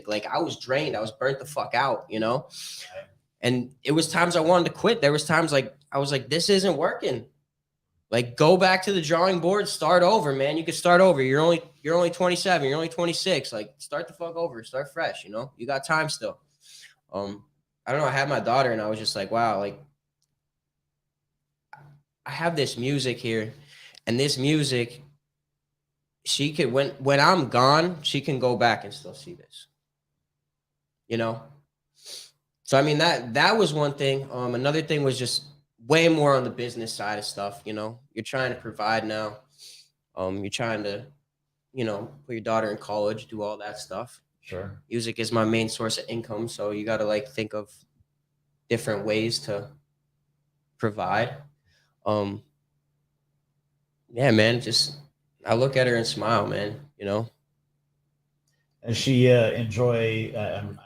B: Like I was drained. I was burnt the fuck out, And it was times I wanted to quit. There was times like I was like, this isn't working. Like go back to the drawing board, start over, man. You can start over. You're only 27, you're only 26. Like start the fuck over, start fresh, You got time still. I don't know. I had my daughter and I was just like, wow, like I have this music here and this music, she could, when I'm gone, she can go back and still see this, So, I mean, that was one thing. Another thing was just way more on the business side of stuff. You're trying to provide now. You're trying to, put your daughter in college, do all that stuff.
C: Sure.
B: Music is my main source of income. So you got to like think of different ways to provide. Yeah, man, just, I look at her and smile, man,
C: And she enjoy, I'm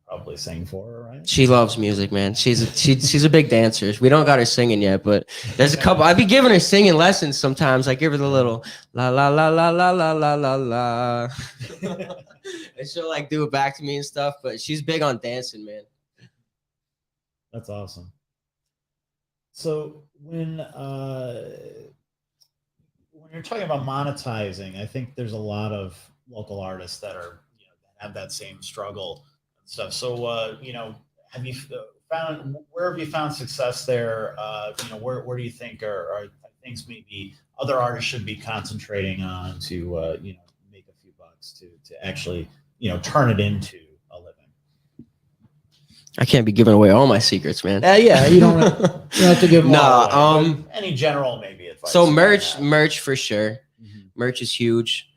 C: probably sing for her, right?
B: She loves music, man. She's a big dancer. We don't got her singing yet, but there's a couple. I'd be giving her singing lessons sometimes. I give her the little la la la la la la la la la, and she'll like do it back to me and stuff. But she's big on dancing, man.
C: That's awesome. So when you're talking about monetizing, I think there's a lot of local artists that are that have that same struggle and stuff. So have you where have you found success there? Where do you think are things maybe other artists should be concentrating on to make a few bucks to actually turn it into a living?
B: I can't be giving away all my secrets, man.
C: Yeah, you don't have to give them all away. Any general maybe advice.
B: So merch for sure. Mm-hmm. Merch is huge.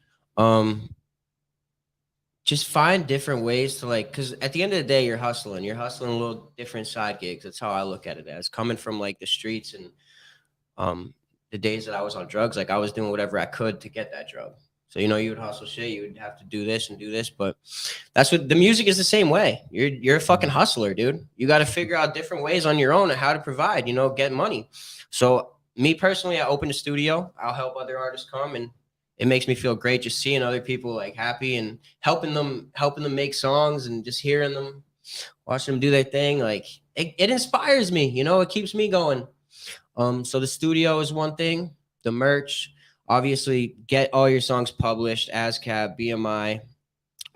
B: Just find different ways to like, because at the end of the day, you're hustling a little different side gigs. That's how I look at it as coming from like the streets and the days that I was on drugs, like I was doing whatever I could to get that drug. So, you would hustle shit. You would have to do this and do this. But that's what the music is the same way. You're a fucking hustler, dude. You got to figure out different ways on your own and how to provide, get money. So me personally, I open a studio. I'll help other artists come, and it makes me feel great just seeing other people like happy and helping them make songs and just hearing them, watching them do their thing. Like it inspires me, it keeps me going. So the studio is one thing, the merch. Obviously, get all your songs published, ASCAP, BMI.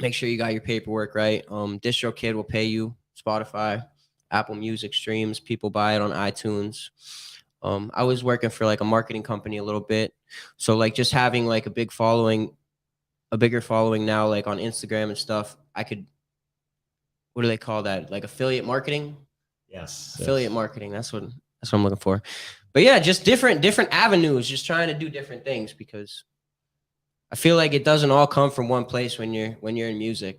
B: Make sure you got your paperwork right. DistroKid will pay you, Spotify, Apple Music streams. People buy it on iTunes. I was working for like a marketing company a little bit. So like just having like a bigger following now, like on Instagram and stuff, I could, what do they call that? Like affiliate marketing?
C: Yes.
B: Affiliate marketing. That's what I'm looking for. But yeah, just different avenues, just trying to do different things because I feel like it doesn't all come from one place when you're in music.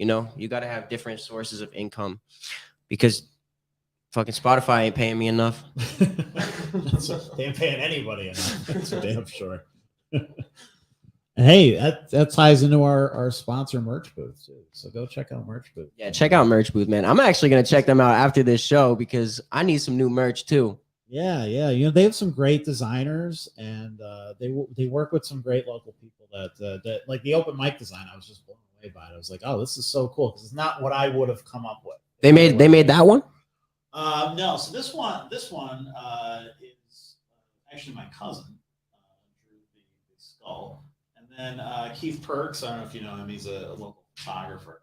B: You know, you got to have different sources of income because fucking Spotify ain't paying me enough.
C: They ain't paying anybody enough. That's for damn sure. Hey, that ties into our sponsor merch booth too. So go check out merch booth.
B: Yeah, check out merch booth, man. I'm actually gonna check them out after this show because I need some new merch too.
C: Yeah. You know, they have some great designers, and they work with some great local people that like the open mic design. I was just blown away by it. I was like, oh, this is so cool because it's not what I would have come up with.
B: They made that one.
C: No. So this one is actually my cousin drew the skull. And then Keith Perks, I don't know if you know him, he's a local photographer.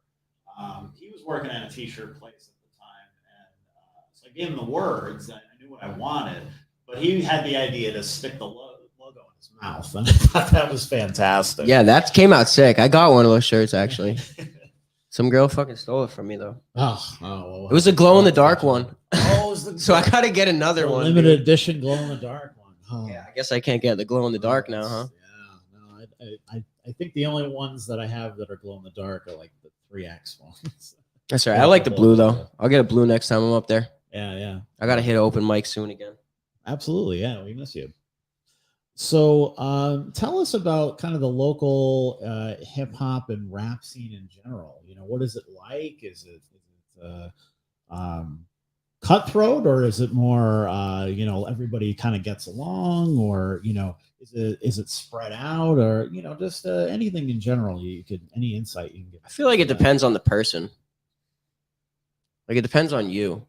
C: He was working at a t-shirt place at the time, and so I gave him the words. I knew what I wanted, but he had the idea to stick the logo in his mouth, and I thought that was fantastic.
B: Yeah, that came out sick. I got one of those shirts actually. Some girl fucking stole it from me though.
C: Well,
B: it was a glow in the dark one.
C: Oh,
B: so I gotta get another one.
C: Limited edition glow in the dark one. Oh.
B: Yeah, I guess I can't get the glow in the dark now, huh?
C: I think the only ones that I have that are glow in the dark are like the 3X ones.
B: That's right. I like the blue though. I'll get a blue next time I'm up there.
C: Yeah.
B: I gotta hit an open mic soon again.
C: Absolutely. Yeah, we miss you. So tell us about kind of the local hip hop and rap scene in general. You know, what is it like? Is it cutthroat, or is it more you know, everybody kind of gets along, or you know, is it spread out, or you know, just anything in general any insight you can give?
B: I feel like it depends on the person. Like it depends on you.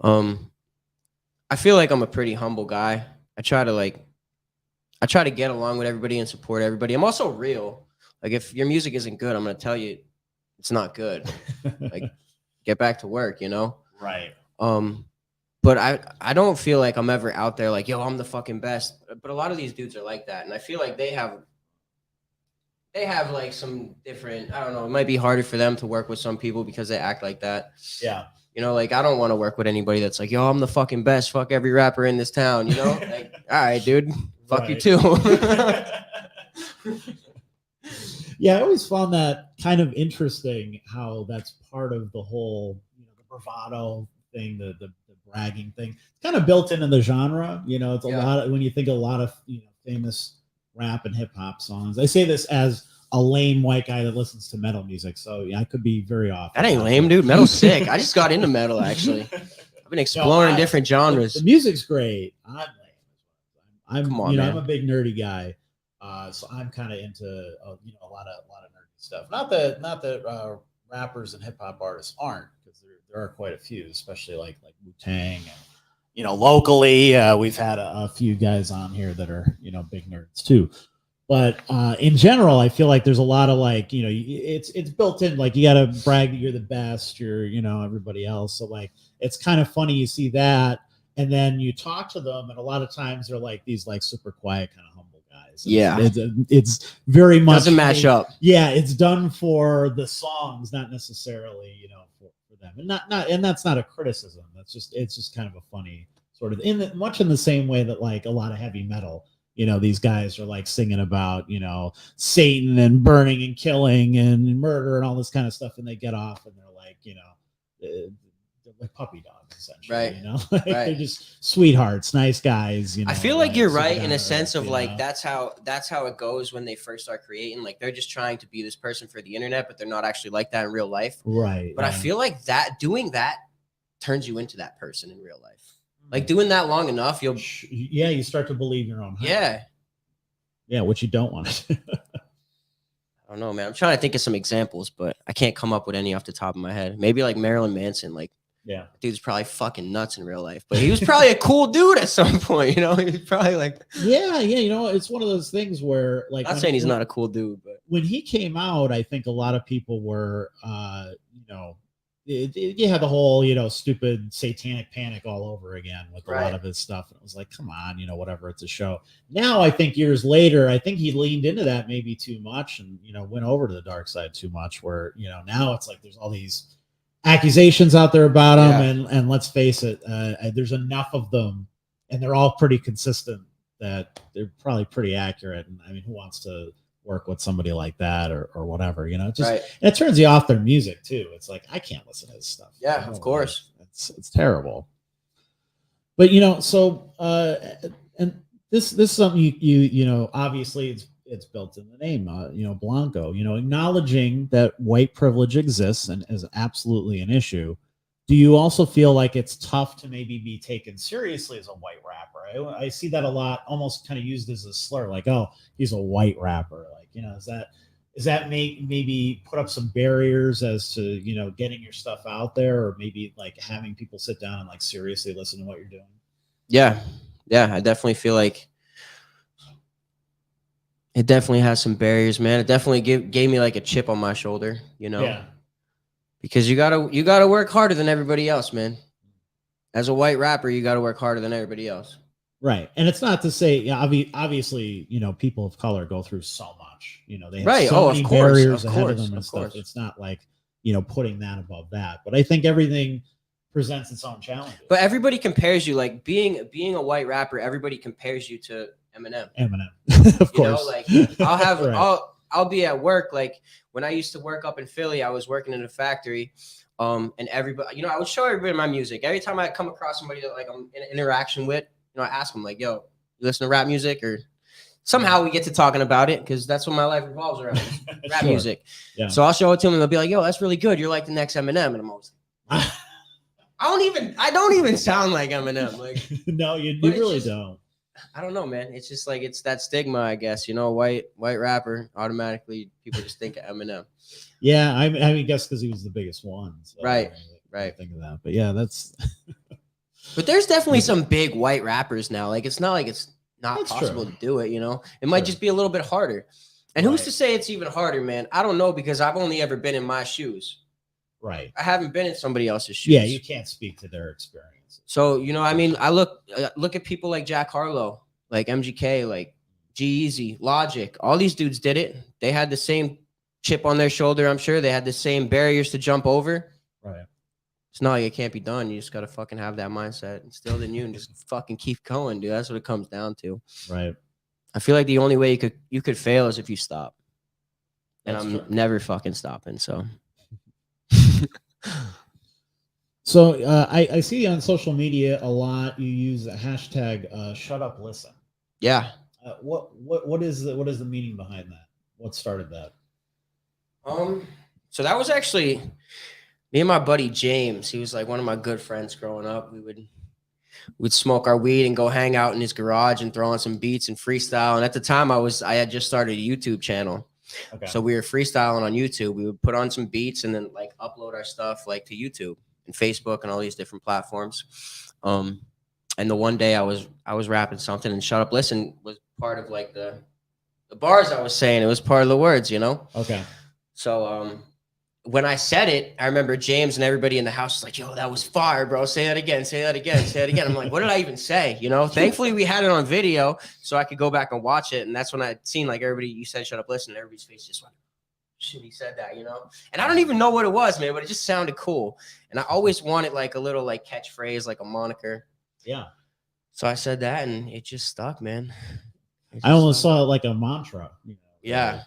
B: I feel like I'm a pretty humble guy. I try to get along with everybody and support everybody. I'm also real. Like if your music isn't good, I'm gonna tell you it's not good. Like get back to work, you know?
C: Right.
B: But I don't feel like I'm ever out there like, yo, I'm the fucking best. But a lot of these dudes are like that. And I feel like they have like some different, I don't know, it might be harder for them to work with some people because they act like that.
C: Yeah.
B: You know, like I don't want to work with anybody that's like, yo, I'm the fucking best. Fuck every rapper in this town, you know? Like, all right, dude. Fuck you too.
C: Yeah, I always found that kind of interesting how that's part of the whole, you know, the bravado thing, the bragging thing. It's kind of built into the genre. You know, it's a lot of, when you think of a lot of, you know, famous rap and hip hop songs. I say this as a lame white guy that listens to metal music. So yeah, I could be very off.
B: That ain't lame, dude. Metal's sick. I just got into metal actually. I've been exploring different genres.
C: The music's great. I'm
B: Come on,
C: you know,
B: man.
C: I'm a big nerdy guy. So I'm kind of into you know, a lot of nerdy stuff. Not that rappers and hip hop artists aren't, because there are quite a few, especially like Wu-Tang, and you know, locally we've had a few guys on here that are, you know, big nerds too. But in general, I feel like there's a lot of like, you know, it's built in, like you got to brag that you're the best, you're, you know, everybody else. So like it's kind of funny you see that, and then you talk to them, and a lot of times they're like these like super quiet kind of humble guys. It's very much
B: doesn't match up.
C: Yeah, it's done for the songs, not necessarily, you know, for them, and that's not a criticism. It's just kind of a funny sort of much in the same way that like a lot of heavy metal, you know, these guys are like singing about, you know, Satan and burning and killing and murder and all this kind of stuff, and they get off and they're like, you know, they're like puppy dogs essentially,
B: right?
C: You know, like they're just sweethearts, nice guys. You know,
B: I feel like you're right in a
C: together,
B: sense of like
C: know?
B: that's how it goes when they first start creating. Like they're just trying to be this person for the internet, but they're not actually like that in real life.
C: Right.
B: But I feel like doing that turns you into that person in real life. Like doing that long enough, you
C: start to believe your own hype. Yeah, which you don't want to.
B: I don't know, man. I'm trying to think of some examples, but I can't come up with any off the top of my head. Maybe like Marilyn Manson. Like,
C: yeah,
B: dude's probably fucking nuts in real life, but he was probably a cool dude at some point. You know, he's probably like,
C: yeah. You know, it's one of those things where, like,
B: I'm not saying he's not a cool dude, but
C: when he came out, I think a lot of people were, you know, you had the whole, you know, stupid satanic panic all over again with a lot of his stuff. And it was like, come on, you know, whatever, it's a show. Now, I think years later, I think he leaned into that maybe too much and, you know, went over to the dark side too much, where, you know, now it's like there's all these accusations out there about him. And let's face it, there's enough of them and they're all pretty consistent that they're probably pretty accurate. And I mean, who wants to work with somebody like that or whatever, just
B: Right.
C: and it turns you off their music too. It's like, I can't listen to his stuff.
B: Yeah, of course.
C: It's terrible. But so and this is something you obviously it's built in the name, Blanco, acknowledging that white privilege exists and is absolutely an issue. Do you also feel like it's tough to maybe be taken seriously as a white rapper? I see that a lot, almost kind of used as a slur, like, oh, he's a white rapper. Like, does that maybe put up some barriers as to, getting your stuff out there, or maybe like having people sit down and like seriously listen to what you're doing?
B: Yeah. I definitely feel like it definitely has some barriers, man. It definitely gave me like a chip on my shoulder,
C: Yeah.
B: Because you gotta work harder than everybody else, man. As a white rapper, you gotta work harder than everybody else.
C: Right. And it's not to say, obviously, people of color go through so much, they have
B: Right.
C: so
B: Oh,
C: many
B: of course,
C: barriers
B: of
C: ahead
B: course,
C: of them and
B: of
C: stuff.
B: course.
C: It's not like, putting that above that, but I think everything presents its own challenges.
B: But everybody compares you, like being a white rapper, everybody compares you to Eminem.
C: Of course.
B: Like I'll have,
C: Right.
B: I'll be at work. Like when I used to work up in Philly, I was working in a factory. And everybody, I would show everybody my music. Every time I come across somebody that like I'm in interaction with, I ask them like, yo, you listen to rap music? Or somehow we get to talking about it, because that's what my life revolves around, rap
C: Sure.
B: music.
C: Yeah.
B: So I'll show it to them and they'll be like, yo, that's really good. You're like the next Eminem. And I'm always like, I don't even sound like Eminem. Like,
C: No, you
B: But it's
C: really
B: just-
C: don't.
B: I don't know, man. It's just like, it's that stigma, I guess, white rapper, automatically people just think of Eminem.
C: Yeah, I guess because he was the biggest one. So
B: Right,
C: I
B: right.
C: think of that, but yeah, that's
B: But there's definitely some big white rappers now. Like, it's not like it's not
C: That's
B: possible
C: true.
B: to do it, It might
C: Sure.
B: just be a little bit harder. And who's
C: Right.
B: to say it's even harder, man? I don't know, because I've only ever been in my shoes.
C: right.
B: I haven't been in somebody else's shoes.
C: Yeah, you can't speak to their experiences.
B: So, I mean, I look at people like Jack Harlow, like MGK, like G-Eazy, Logic. All these dudes did it. They had the same chip on their shoulder, I'm sure. They had the same barriers to jump over.
C: Right.
B: It's not like it can't be done. You just got to fucking have that mindset instilled in you and just fucking keep going, dude. That's what it comes down to.
C: Right.
B: I feel like the only way you could fail is if you stop. And
C: That's
B: I'm
C: true.
B: never fucking stopping, so.
C: So I see on social media a lot. You use a hashtag "Shut Up Listen."
B: Yeah.
C: What is the meaning behind that? What started that?
B: So that was actually me and my buddy James. He was like one of my good friends growing up. We'd smoke our weed and go hang out in his garage and throw on some beats and freestyle. And at the time I had just started a YouTube channel.
C: Okay.
B: So we were freestyling on YouTube. We would put on some beats and then like upload our stuff like to YouTube and Facebook and all these different platforms. And the one day I was rapping something, and "Shut Up Listen" was part of like the bars I was saying. It was part of the words,
C: Okay.
B: So when I said it, I remember James and everybody in the house was like, yo, that was fire, bro. Say that again. Say that again. Say that again. I'm like, what did I even say? Thankfully we had it on video so I could go back and watch it. And that's when I seen like everybody, you said "shut up, listen," and everybody's face just went, shit, he said that, And I don't even know what it was, man, but it just sounded cool. And I always wanted like a little like catchphrase, like a moniker.
C: Yeah.
B: So I said that and it just stuck, man.
C: I almost saw it like a mantra.
B: Yeah.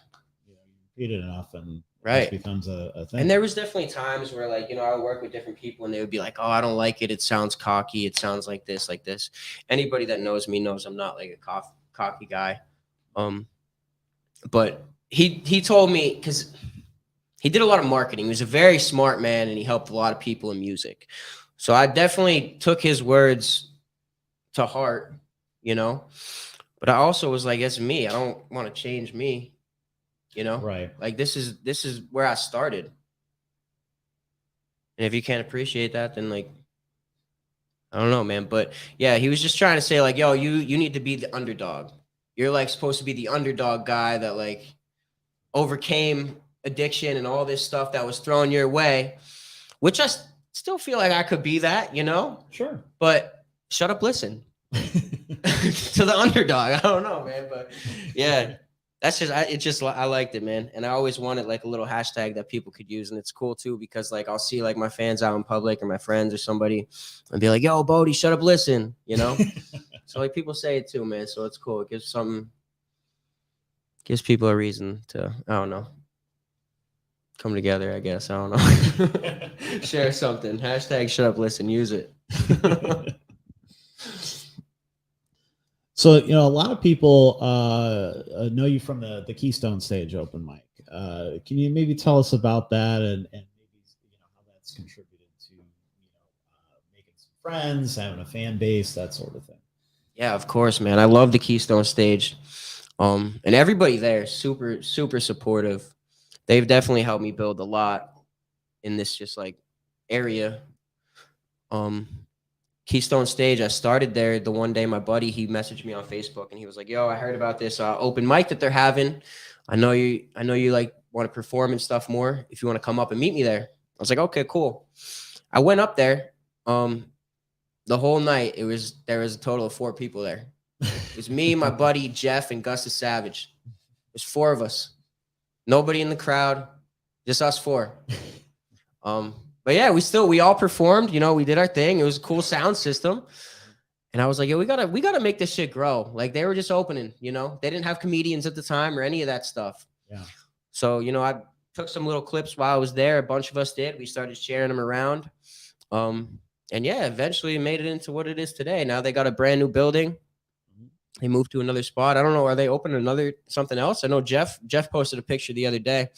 C: You repeat it enough and
B: Right.
C: it becomes a thing.
B: And there was definitely times where like, I would work with different people and they would be like, oh, I don't like it. It sounds cocky. It sounds like this, like this. Anybody that knows me knows I'm not like a cocky guy. But he told me, because he did a lot of marketing. He was a very smart man and he helped a lot of people in music. So I definitely took his words to heart, but I also was like, it's me. I don't want to change me.
C: Right.
B: Like this is where I started. And if you can't appreciate that, then like, I don't know, man. But yeah, he was just trying to say like, yo, you need to be the underdog. You're like supposed to be the underdog guy that like overcame addiction and all this stuff that was thrown your way, which I still feel like I could be that,
C: Sure.
B: but shut up, listen to the underdog. I don't know, man, but yeah. That's I liked it, man. And I always wanted like a little hashtag that people could use. And it's cool too, because like I'll see like my fans out in public or my friends or somebody and be like, yo, Boaty, shut up, listen, So like people say it too, man. So it's cool. It gives something Gives people a reason to, I don't know, come together, I guess. I don't know. Share something. Hashtag shut up, listen, use it.
C: So, you know, a lot of people know you from the Keystone Stage open mic. Can you maybe tell us about that and maybe, you know, how that's contributed to, you know, making some friends, having a fan base, that sort of thing?
B: Yeah, of course, man. I love the Keystone Stage. And everybody there is super, super supportive. They've definitely helped me build a lot in this just like area. Keystone Stage, I started there the one day my buddy, he messaged me on Facebook and he was like, yo, I heard about this open mic that they're having. I know you like want to perform and stuff more. If you want to come up and meet me there. I was like, okay, cool. I went up there. The whole night there was a total of 4 people there. It was me, my buddy Jeff, and Gus the Savage. It was 4 of us. Nobody in the crowd, just us 4. But yeah, we all performed, you know, we did our thing. It was a cool sound system. And I was like, yo, we gotta make this shit grow. Like they were just opening, you know, they didn't have comedians at the time or any of that stuff.
C: Yeah.
B: So, you know, I took some little clips while I was there. A bunch of us did. We started sharing them around. And yeah, eventually made it into what it is today. Now they got a brand new building. They moved to another spot. I don't know. Are they opening something else? I know Jeff posted a picture the other day.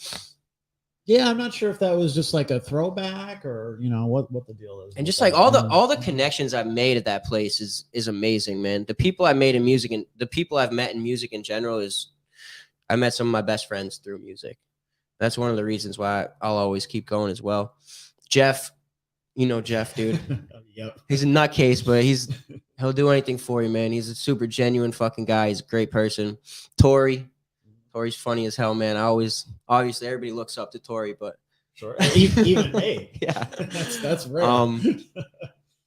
C: Yeah, I'm not sure if that was just like a throwback or, you know, what the deal is.
B: And just like all the connections I've made at that place is amazing, man. The people I made in music and the people I've met in music in general I met some of my best friends through music. That's one of the reasons why I'll always keep going as well. Jeff, you know Jeff, dude.
C: Yep.
B: He's a nutcase, but he'll do anything for you, man. He's a super genuine fucking guy. He's a great person. Tori's funny as hell, man. Obviously everybody looks up to Tori, but
C: sure. Even me.
B: Yeah.
C: That's rare.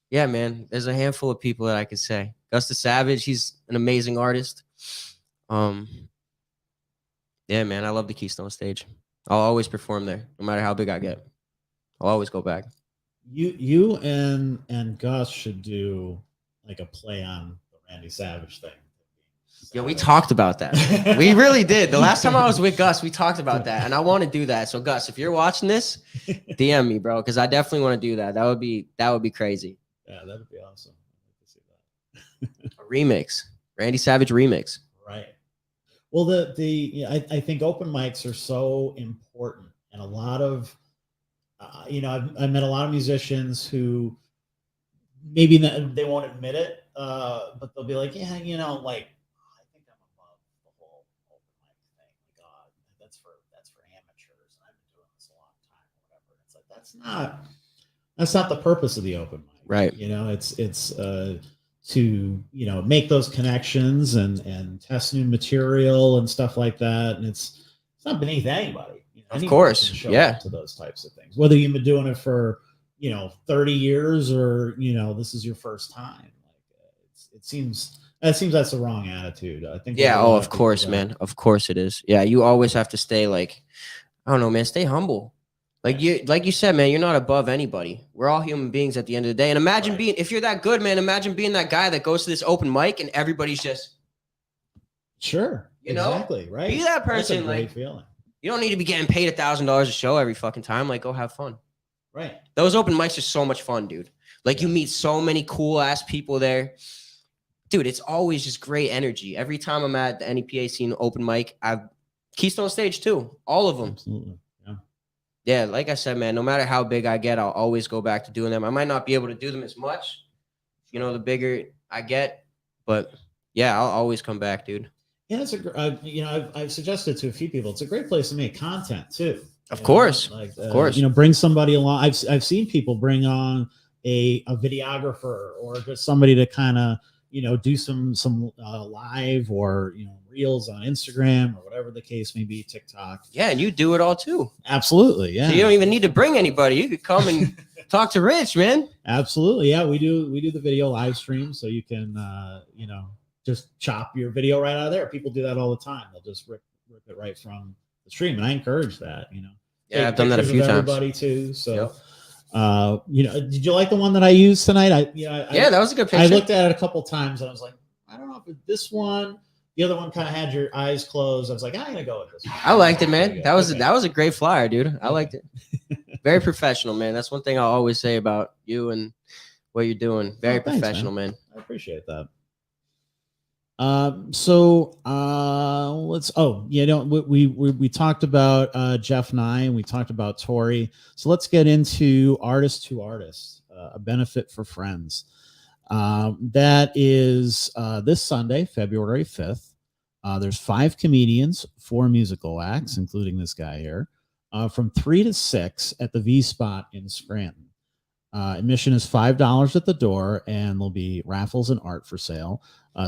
B: Yeah, man. There's a handful of people that I could say. Gus the Savage, he's an amazing artist. Yeah, man, I love the Keystone Stage. I'll always perform there, no matter how big I get. I'll always go back.
C: You and Gus should do like a play on the Randy Savage thing.
B: Yeah, we talked about that. We really did. The last time I was with Gus, we talked about that, and I want to do that. So, Gus, if you're watching this, DM me, bro, because I definitely want to do that. That would be crazy.
C: Yeah, that would be awesome. I'd like to see that.
B: A remix, Randy Savage remix.
C: Right. Well, I think open mics are so important, and a lot of you know, I've met a lot of musicians who maybe they won't admit it, but they'll be like, yeah, you know, like I think I'm above the whole open mic thing. Like, God, that's for amateurs, and I've been doing this a long time, or whatever. It's like that's not the purpose of the open mic,
B: right?
C: You know, it's to, you know, make those connections and test new material and stuff like that, and it's not beneath anybody.
B: Of course, yeah.
C: To those types of things, whether you've been doing it for, you know, 30 years or, you know, this is your first time. Like, it seems that's the wrong attitude. I think.
B: Yeah. Oh, of course, man. Of course it is. Yeah. You always have to stay like, I don't know, man. Stay humble. Like you said, man. You're not above anybody. We're all human beings at the end of the day. And imagine being, if you're that good, man. Imagine being that guy that goes to this open mic and everybody's just.
C: Sure.
B: You know,
C: exactly. Right.
B: Be that person.
C: That's a great
B: like
C: feeling.
B: You don't need to be getting paid $1,000 a show every fucking time. Like, go have fun.
C: Right.
B: Those open mics are so much fun, dude. Like, you meet so many cool ass people there. Dude, it's always just great energy. Every time I'm at the NEPA Scene open mic, Keystone Stage too. All of them.
C: Absolutely. Yeah.
B: Yeah, like I said, man, no matter how big I get, I'll always go back to doing them. I might not be able to do them as much, you know, the bigger I get. But yeah, I'll always come back, dude.
C: Yeah, it's you know, I've suggested to a few people. It's a great place to make content too.
B: Of course, of course.
C: You know, bring somebody along. I've seen people bring on a videographer or just somebody to kind of, you know, do some live or, you know, reels on Instagram or whatever the case may be, TikTok.
B: Yeah, and you do it all too.
C: Absolutely, yeah.
B: So you don't even need to bring anybody. You could come and talk to Rich, man.
C: Absolutely, yeah. We do the video live stream, so you can you know, just chop your video right out of there. People do that all the time. They'll just rip it right from the stream, and I encourage that. You know,
B: yeah, I've done that a few times.
C: Everybody too. So, yep. You know, did you like the one that I used tonight? Yeah, that
B: was a good picture.
C: I looked at it a couple times, and I was like, I don't know if it's this one The other one kind of had your eyes closed. I was like, I'm gonna go with this one.
B: I liked it, man. That was
C: Okay.
B: that was a great flyer, dude. I liked it. Very professional, man. That's one thing I always say about you and what you're doing. Very
C: thanks,
B: professional, man.
C: I appreciate that. We talked about Jeff Nye and we talked about Tori. So let's get into Artist to Artist, a benefit for friends. That is this Sunday, February 5th. There's 5 comedians, 4 musical acts, including this guy here, from 3 to 6 at the V Spot in Scranton. Admission is $5 at the door, and there'll be raffles and art for sale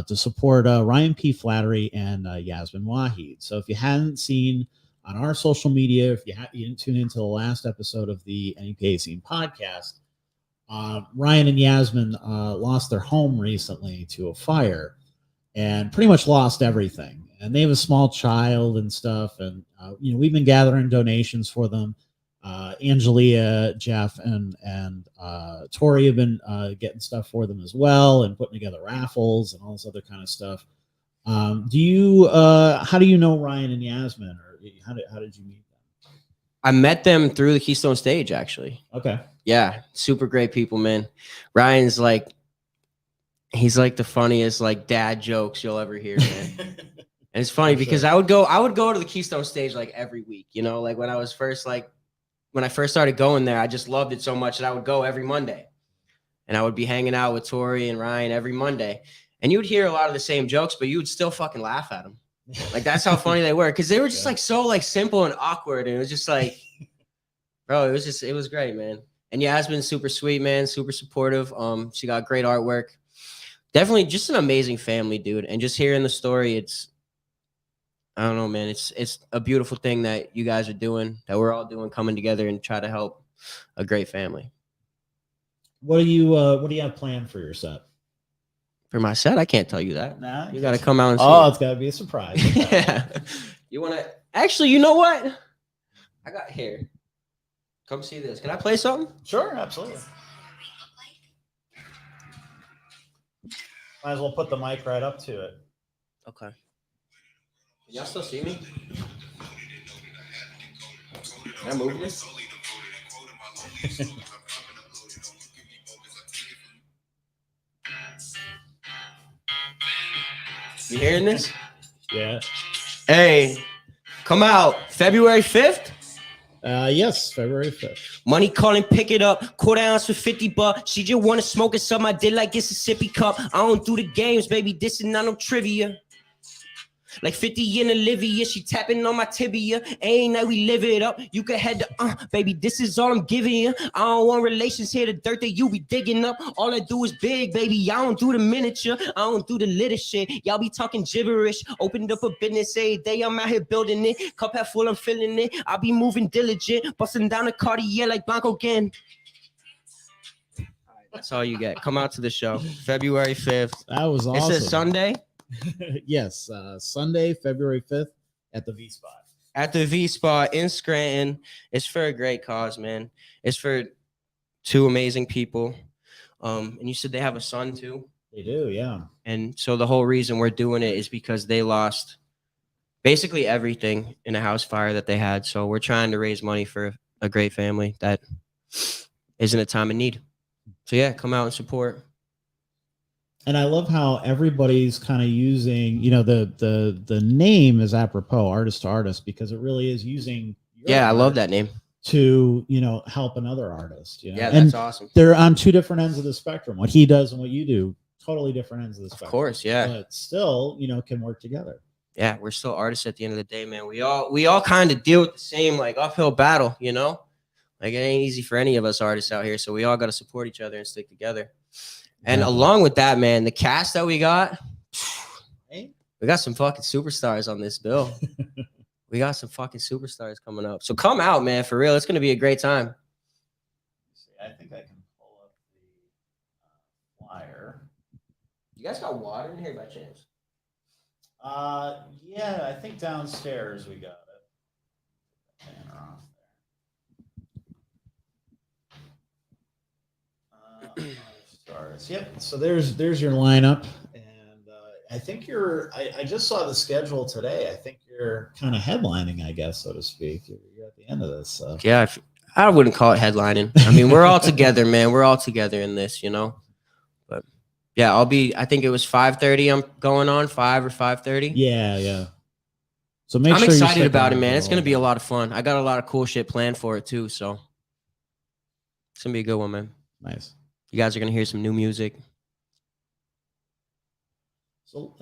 C: to support Ryan P. Flattery and Yasmin Wahid. So if you hadn't seen on our social media, if you didn't tune into the last episode of the NEPA Scene Podcast, Ryan and Yasmin lost their home recently to a fire and pretty much lost everything. And they have a small child and stuff. And, we've been gathering donations for them. Angelia, Jeff, and Tori have been getting stuff for them as well and putting together raffles and all this other kind of stuff. How do you know Ryan and Yasmin, or how did you meet them?
B: I met them through the Keystone Stage, actually.
C: Okay.
B: Yeah, super great people, man. Ryan's he's like the funniest dad jokes you'll ever hear, man. And it's funny because I would go to the Keystone Stage every week, when I first started going there, I just loved it so much that I would go every Monday. And I would be hanging out with Tori and Ryan every Monday. And you would hear a lot of the same jokes, but you would still fucking laugh at them. That's how funny they were. Because they were just so simple and awkward. And it was just bro, it was great, man. And Yasmin's super sweet, man, super supportive. She got great artwork. Definitely just an amazing family, dude. And just hearing the story, I don't know, man. It's a beautiful thing that you guys are doing, that we're all doing, coming together and try to help a great family.
C: What do you have planned for your set?
B: For my set, I can't tell you that.
C: Nah,
B: you got to come out and see.
C: Oh, it's got to be a surprise.
B: Yeah. You want to? Actually, you know what? I got here. Come see this. Can I play something?
C: Sure, absolutely. Might as well put the mic right up to it.
B: Okay. Can y'all still see me? Can I move this? You hearing this?
C: Yeah.
B: Hey, come out February 5th?
C: Yes, February 5th.
B: Money calling, pick it up. Quarter ounce for $50. She just wanna smoke it, something I did like it's a sippy cup. I don't do the games, baby. This is not no trivia. Like 50 in Olivia, she tapping on my tibia. Ain't night we live it up. You can head to, baby, this is all I'm giving you. I don't want relations here, the dirt that you be digging up. All I do is big, baby. I don't do the miniature. I don't do the little shit. Y'all be talking gibberish. Opened up a business every day. I'm out here building it. Cup half full, I'm filling it. I be moving diligent. Busting down the Cartier like Blanco again. All right, that's all you get. Come out to the show. February 5th.
C: That was awesome.
B: It's a Sunday.
C: Yes, Sunday, February 5th at the V Spot.
B: At the V Spot in Scranton. It's for a great cause, man. It's for 2 amazing people. And you said they have a son too?
C: They do, yeah.
B: And so the whole reason we're doing it is because they lost basically everything in a house fire that they had. So we're trying to raise money for a great family that is in a time of need. So yeah, come out and support.
C: And I love how everybody's kind of using, the name is apropos, artist to artist, because it really is using.
B: Yeah, I love that name.
C: To, help another artist.
B: Yeah,
C: and
B: that's awesome.
C: They're on 2 different ends of the spectrum. What he does and what you do, totally different ends of the spectrum.
B: Of course, yeah.
C: But still, can work together.
B: Yeah, we're still artists at the end of the day, man. We all kind of deal with the same uphill battle, it ain't easy for any of us artists out here. So we all got to support each other and stick together. And along with that, man, the cast that we got some fucking superstars on this bill. We got some fucking superstars coming up. So come out, man, for real. It's going to be a great time.
A: I think I can pull up the flyer.
B: You guys got water in here by chance?
A: Yeah, I think downstairs we got it. Fan off there. Stars. Yep.
C: So there's your lineup, and I think I just saw the schedule today. I think you're kind of headlining, I guess, so to speak. You're at the end of this. So.
B: Yeah, I wouldn't call it headlining. I mean, we're all together, man. We're all together in this, But yeah, I think it was 5:30. I'm going on 5 or 5:30.
C: Yeah. So
B: I'm excited about it, man. It's gonna be a lot of fun. I got a lot of cool shit planned for it too. So it's gonna be a good one, man.
C: Nice.
B: You guys are gonna hear some new music.
C: So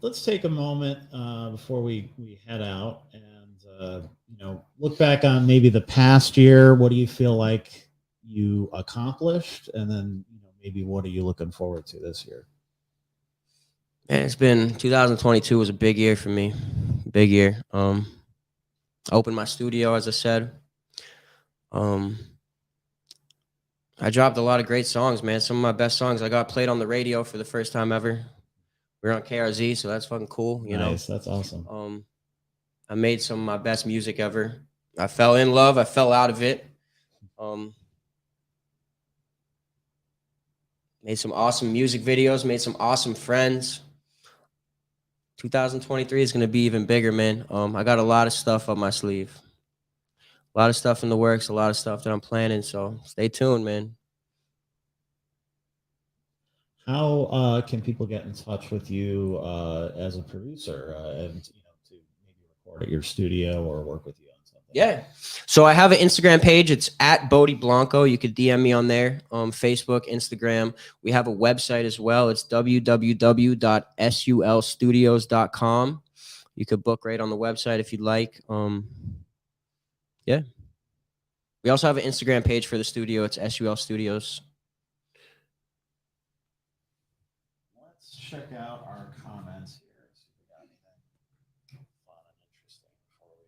C: let's take a moment before we head out and look back on maybe the past year. What do you feel like you accomplished, and then maybe what are you looking forward to this year?
B: Man, it's been 2022 was a big year for me. Big year. I opened my studio, as I said. I dropped a lot of great songs, man. Some of my best songs. I got played on the radio for the first time ever. We were on KRZ, so that's fucking cool.
C: Nice, that's awesome.
B: I made some of my best music ever. I fell in love. I fell out of it. Made some awesome music videos. Made some awesome friends. 2023 is going to be even bigger, man. I got a lot of stuff up my sleeve. A lot of stuff in the works, a lot of stuff that I'm planning. So stay tuned, man.
C: How can people get in touch with you as a producer and to maybe record at your studio or work with you on something?
B: Yeah. So I have an Instagram page. It's at Boaty Blanco. You could DM me on there. Facebook, Instagram. We have a website as well. It's www.sulstudios.com. You could book right on the website if you'd like. Yeah. We also have an Instagram page for the studio. It's SUL Studios.
C: Let's check out our comments here. See if we got anything fun and interesting before we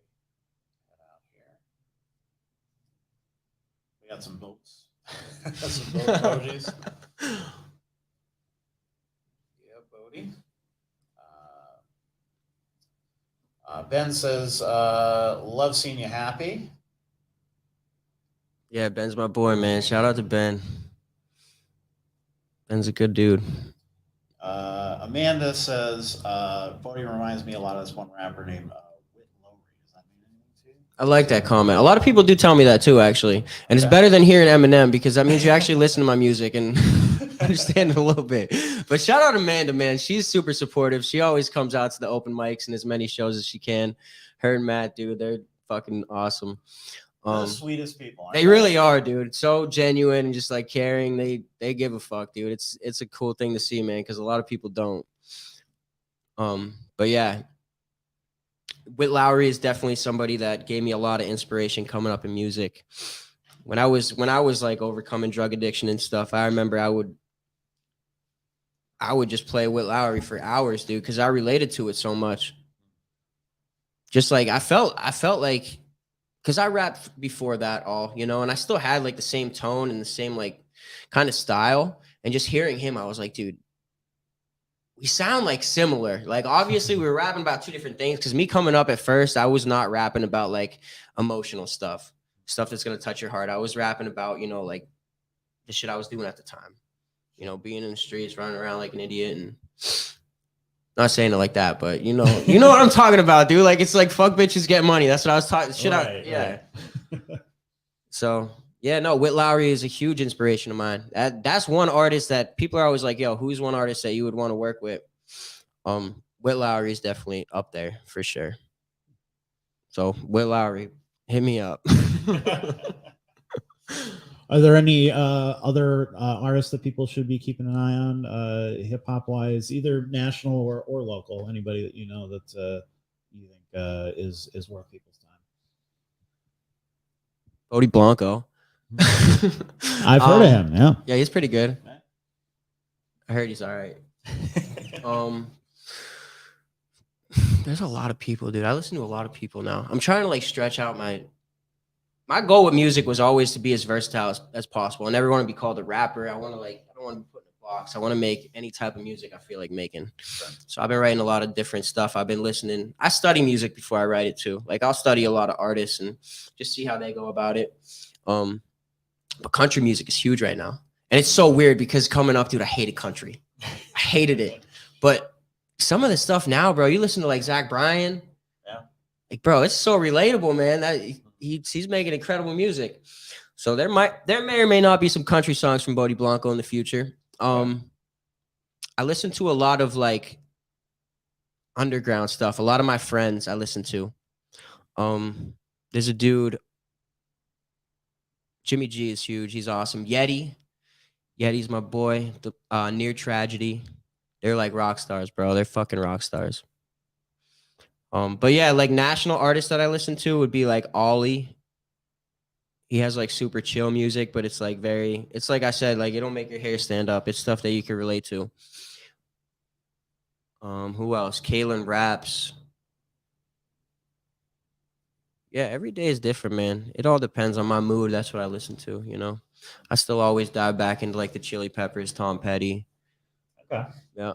C: head out here. We got some boats. Some boat emojis. Yeah, Bodie. Ben says, love seeing you happy.
B: Yeah, Ben's my boy, man. Shout out to Ben. Ben's a good dude.
C: Amanda says, Bodie reminds me a lot of this one rapper named Whit Lowry. Does that mean anything to you?
B: I like that comment. A lot of people do tell me that too, actually. And it's better than hearing Eminem because that means you actually listen to my music and understand it a little bit. But shout out Amanda, man. She's super supportive. She always comes out to the open mics and as many shows as she can. Her and Matt, dude, they're fucking awesome.
C: The sweetest people.
B: They really are, dude. So genuine and just like caring. They give a fuck, dude. It's a cool thing to see, man, because a lot of people don't. But yeah, Whit Lowry is definitely somebody that gave me a lot of inspiration coming up in music. When I was like overcoming drug addiction and stuff, I remember I would just play Whit Lowry for hours, dude, because I related to it so much. Just like I felt like. Because I rapped before that all, and I still had like the same tone and the same like kind of style. And just hearing him, I was like, dude, we sound like similar. Like, obviously we were rapping about two different things. Because me coming up at first, I was not rapping about like emotional stuff that's going to touch your heart. I was rapping about, like the shit I was doing at the time, being in the streets, running around like an idiot and not saying it like that, but you know what I'm talking about, dude. Like, it's like fuck bitches get money. That's what I was talking. Yeah. Right. So yeah, no, Whit Lowry is a huge inspiration of mine. That's one artist that people are always like, yo, who's one artist that you would want to work with? Whit Lowry is definitely up there for sure. So Whit Lowry, hit me up.
C: Are there any other artists that people should be keeping an eye on, hip hop wise, either national or local? Anybody that that you think is worth people's time?
B: Boaty Blanco.
C: I've heard of him. Yeah.
B: Yeah, he's pretty good. I heard he's all right. There's a lot of people, dude. I listen to a lot of people now. I'm trying to like stretch out my goal with music was always to be as versatile as possible. I never want to be called a rapper. I don't want to be put in a box. I want to make any type of music I feel like making. So I've been writing a lot of different stuff. I've been listening. I study music before I write it too. Like, I'll study a lot of artists and just see how they go about it. But country music is huge right now. And it's so weird because coming up, dude, I hated country. I hated it. But some of the stuff now, bro, you listen to like Zach Bryan.
A: Yeah.
B: Like, bro, it's so relatable, man. That he's making incredible music. So there may or may not be some country songs from Boaty Blanco in the future. I listen to a lot of like underground stuff. A lot of my friends I listen to. There's a dude, Jimmy G is huge. He's awesome. Yeti's my boy. The Near Tragedy. They're like rock stars, bro. They're fucking rock stars. But yeah, like national artists that I listen to would be like Ollie. He has like super chill music, but it's like it's like I said, like it'll make your hair stand up. It's stuff that you can relate to. Who else? Kalen raps. Yeah, every day is different, man. It all depends on my mood. That's what I listen to, you know. I still always dive back into like the Chili Peppers, Tom Petty.
C: Okay.
B: Yeah.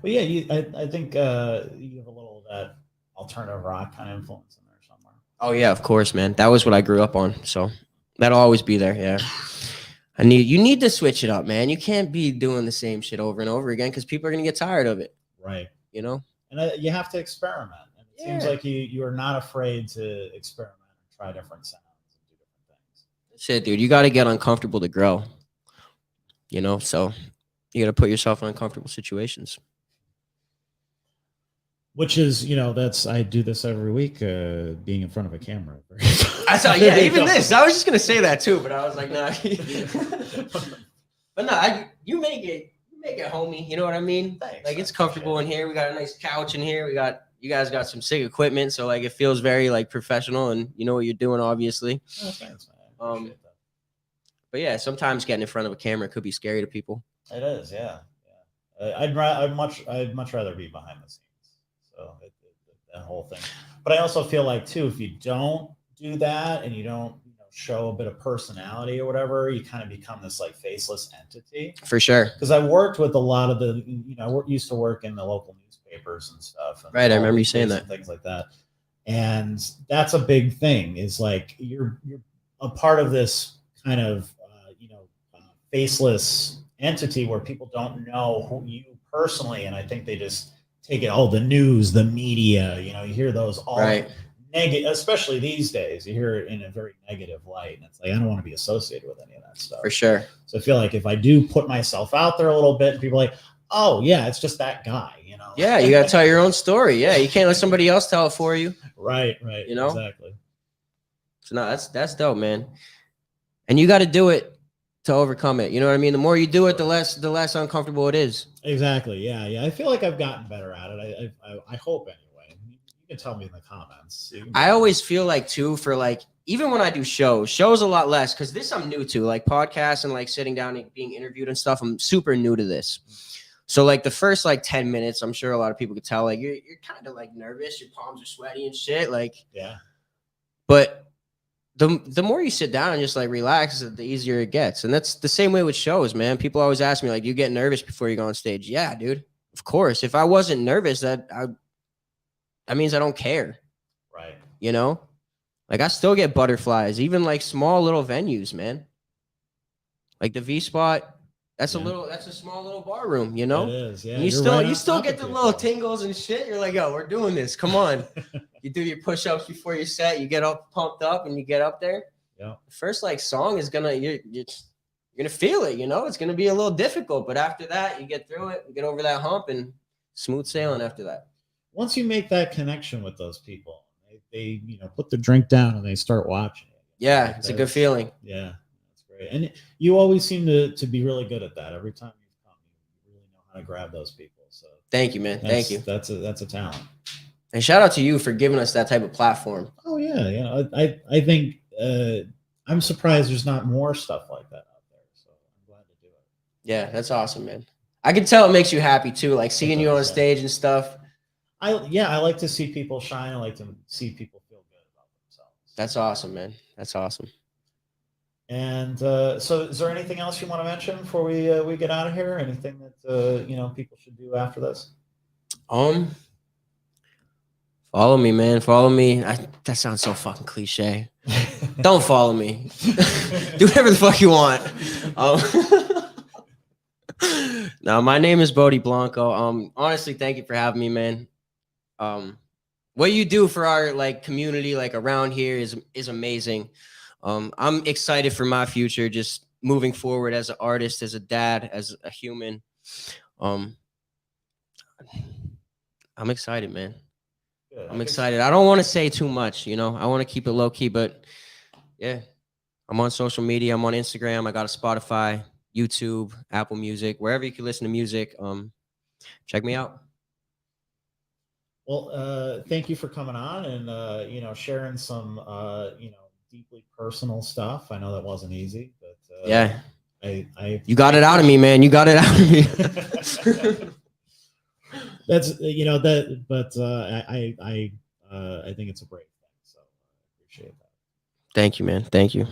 C: Well, yeah, I think you have a little of that alternative rock kind of influence in there somewhere.
B: Oh yeah, of course, man. That was what I grew up on, so that'll always be there. Yeah. You need to switch it up, man. You can't be doing the same shit over and over again because people are gonna get tired of it.
C: Right.
B: You know.
C: And you have to experiment. And it seems like you are not afraid to experiment and try different sounds and do different things.
B: Shit, dude, you got to get uncomfortable to grow. You know, so you got to put yourself in uncomfortable situations.
C: Which is, you know, I do this every week, being in front of a camera.
B: I saw, yeah, even this. I was just gonna say that too, but I was like, nah. But no, you make it homie. You know what I mean?
C: Thanks,
B: like it's comfortable in here. We got a nice couch in here. You guys got some sick equipment, so like it feels very like professional, and you know what you're doing, obviously.
C: Oh, thanks, man.
B: But yeah, sometimes getting in front of a camera could be scary to people.
C: It is, yeah. I'd much rather be behind the scenes. So that whole thing. But I also feel like too, if you don't do that and you don't show a bit of personality or whatever, you kind of become this like faceless entity.
B: For sure.
C: Because I worked with a lot of the, I used to work in the local newspapers and stuff. And
B: right, I remember you saying that.
C: Things like that. And that's a big thing. Is like you're a part of this kind of faceless entity where people don't know who you personally, and I think they just take it, the news, the media, you hear those all negative, especially these days. You hear it in a very negative light, and it's like I don't want to be associated with any of that stuff.
B: For sure.
C: So I feel like if I do put myself out there a little bit, people are like, oh yeah, it's just that guy,
B: Yeah, you got to tell your own story. Yeah, you can't let somebody else tell it for you.
C: Right.
B: Exactly. So no, that's dope, man. And you got to do it to overcome it. You know what I mean? The more you do it, the less uncomfortable it is.
C: Exactly. Yeah. I feel like I've gotten better at it. I hope anyway. You can tell me in the comments.
B: I always feel like too, for like, even when I do shows a lot less, because this I'm new to, like podcasts and like sitting down and being interviewed and stuff. I'm super new to this. So like the first like 10 minutes, I'm sure a lot of people could tell like you're kind of like nervous, your palms are sweaty and shit. Like,
C: yeah.
B: But the more you sit down and just like relax, the easier it gets. And that's the same way with shows, man. People always ask me like, do you get nervous before you go on stage? Yeah, dude. Of course. If I wasn't nervous, that means I don't care.
C: Right.
B: Like I still get butterflies, even like small little venues, man. Like the V Spot, that's a small little bar room, It
C: is, yeah.
B: And you still get the little tingles and shit. You're like, yo, we're doing this. Come on. You do your push-ups before your set. You get up pumped up and you get up there.
C: Yeah.
B: The first like song is you're gonna feel it, It's gonna be a little difficult, but after that, you get through it, you get over that hump, and smooth sailing after that.
C: Once you make that connection with those people, they put the drink down and they start watching it.
B: Yeah, it's a good feeling.
C: Yeah, that's great. And you always seem to be really good at that. Every time you come, you really know how to grab those people. So
B: thank you, man. Thank you.
C: That's a talent.
B: And shout out to you for giving us that type of platform.
C: Oh yeah. I think I'm surprised there's not more stuff like that out there. So I'm glad to do it.
B: Yeah, that's awesome, man. I can tell it makes you happy too, like seeing you on stage and stuff.
C: I like to see people shine. I like to see people feel good about themselves.
B: That's awesome, man. That's awesome.
C: And so is there anything else you want to mention before we get out of here? Anything that people should do after this?
B: Follow me, man. Follow me. That sounds so fucking cliche. Don't follow me. Do whatever the fuck you want. No, my name is Boaty Blanco. Honestly, thank you for having me, man. What you do for our like community, like around here, is amazing. I'm excited for my future, just moving forward as an artist, as a dad, as a human. I'm excited, man.
C: Good.
B: I'm excited. I don't want to say too much, you know. I want to keep it low key, but yeah, I'm on social media. I'm on Instagram. I got a Spotify, YouTube, Apple Music, wherever you can listen to music. Check me out.
C: Well, thank you for coming on and sharing some deeply personal stuff. I know that wasn't easy, but
B: Yeah,
C: you
B: got it out of me, man. You got it out of me.
C: That's that, but I think it's a great thing. So I appreciate that.
B: Thank you, man. Thank you.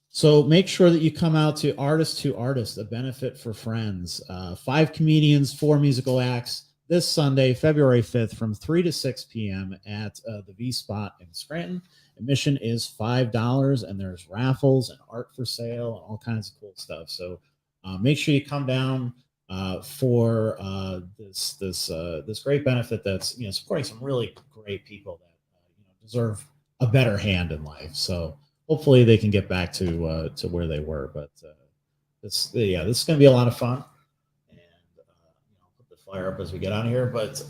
C: So make sure that you come out to Artist, a benefit for friends. 5 comedians, 4 musical acts this Sunday, February 5th from 3 to 6 p.m. at the V Spot in Scranton. Admission is $5, and there's raffles and art for sale and all kinds of cool stuff. So make sure you come down for this great benefit that's supporting some really great people that deserve a better hand in life. So hopefully they can get back to where they were. But this is going to be a lot of fun. And I'll put the flyer up as we get on here. But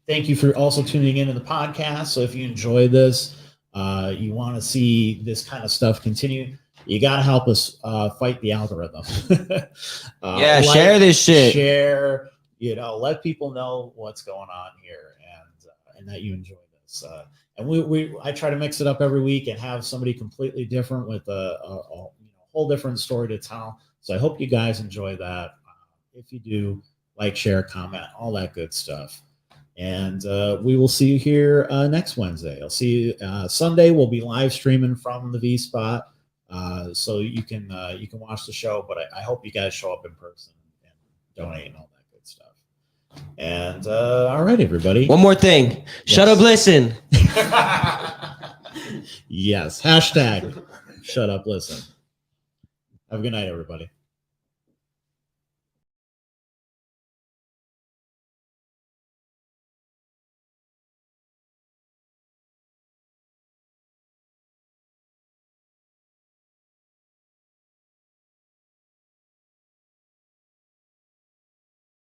C: thank you for also tuning into the podcast. So if you enjoy this, you want to see this kind of stuff continue, you got to help us fight the algorithm.
B: Share this shit.
C: Share, let people know what's going on here and that you enjoy this. And I try to mix it up every week and have somebody completely different with a whole different story to tell. So I hope you guys enjoy that. If you do, like, share, comment, all that good stuff. And we will see you here next Wednesday. I'll see you Sunday. We'll be live streaming from the V Spot. So you can watch the show, but I hope you guys show up in person and donate and all that good stuff. And all right, everybody.
B: One more thing. Yes. Shut up, listen.
C: Yes. Hashtag shut up, listen. Have a good night, everybody.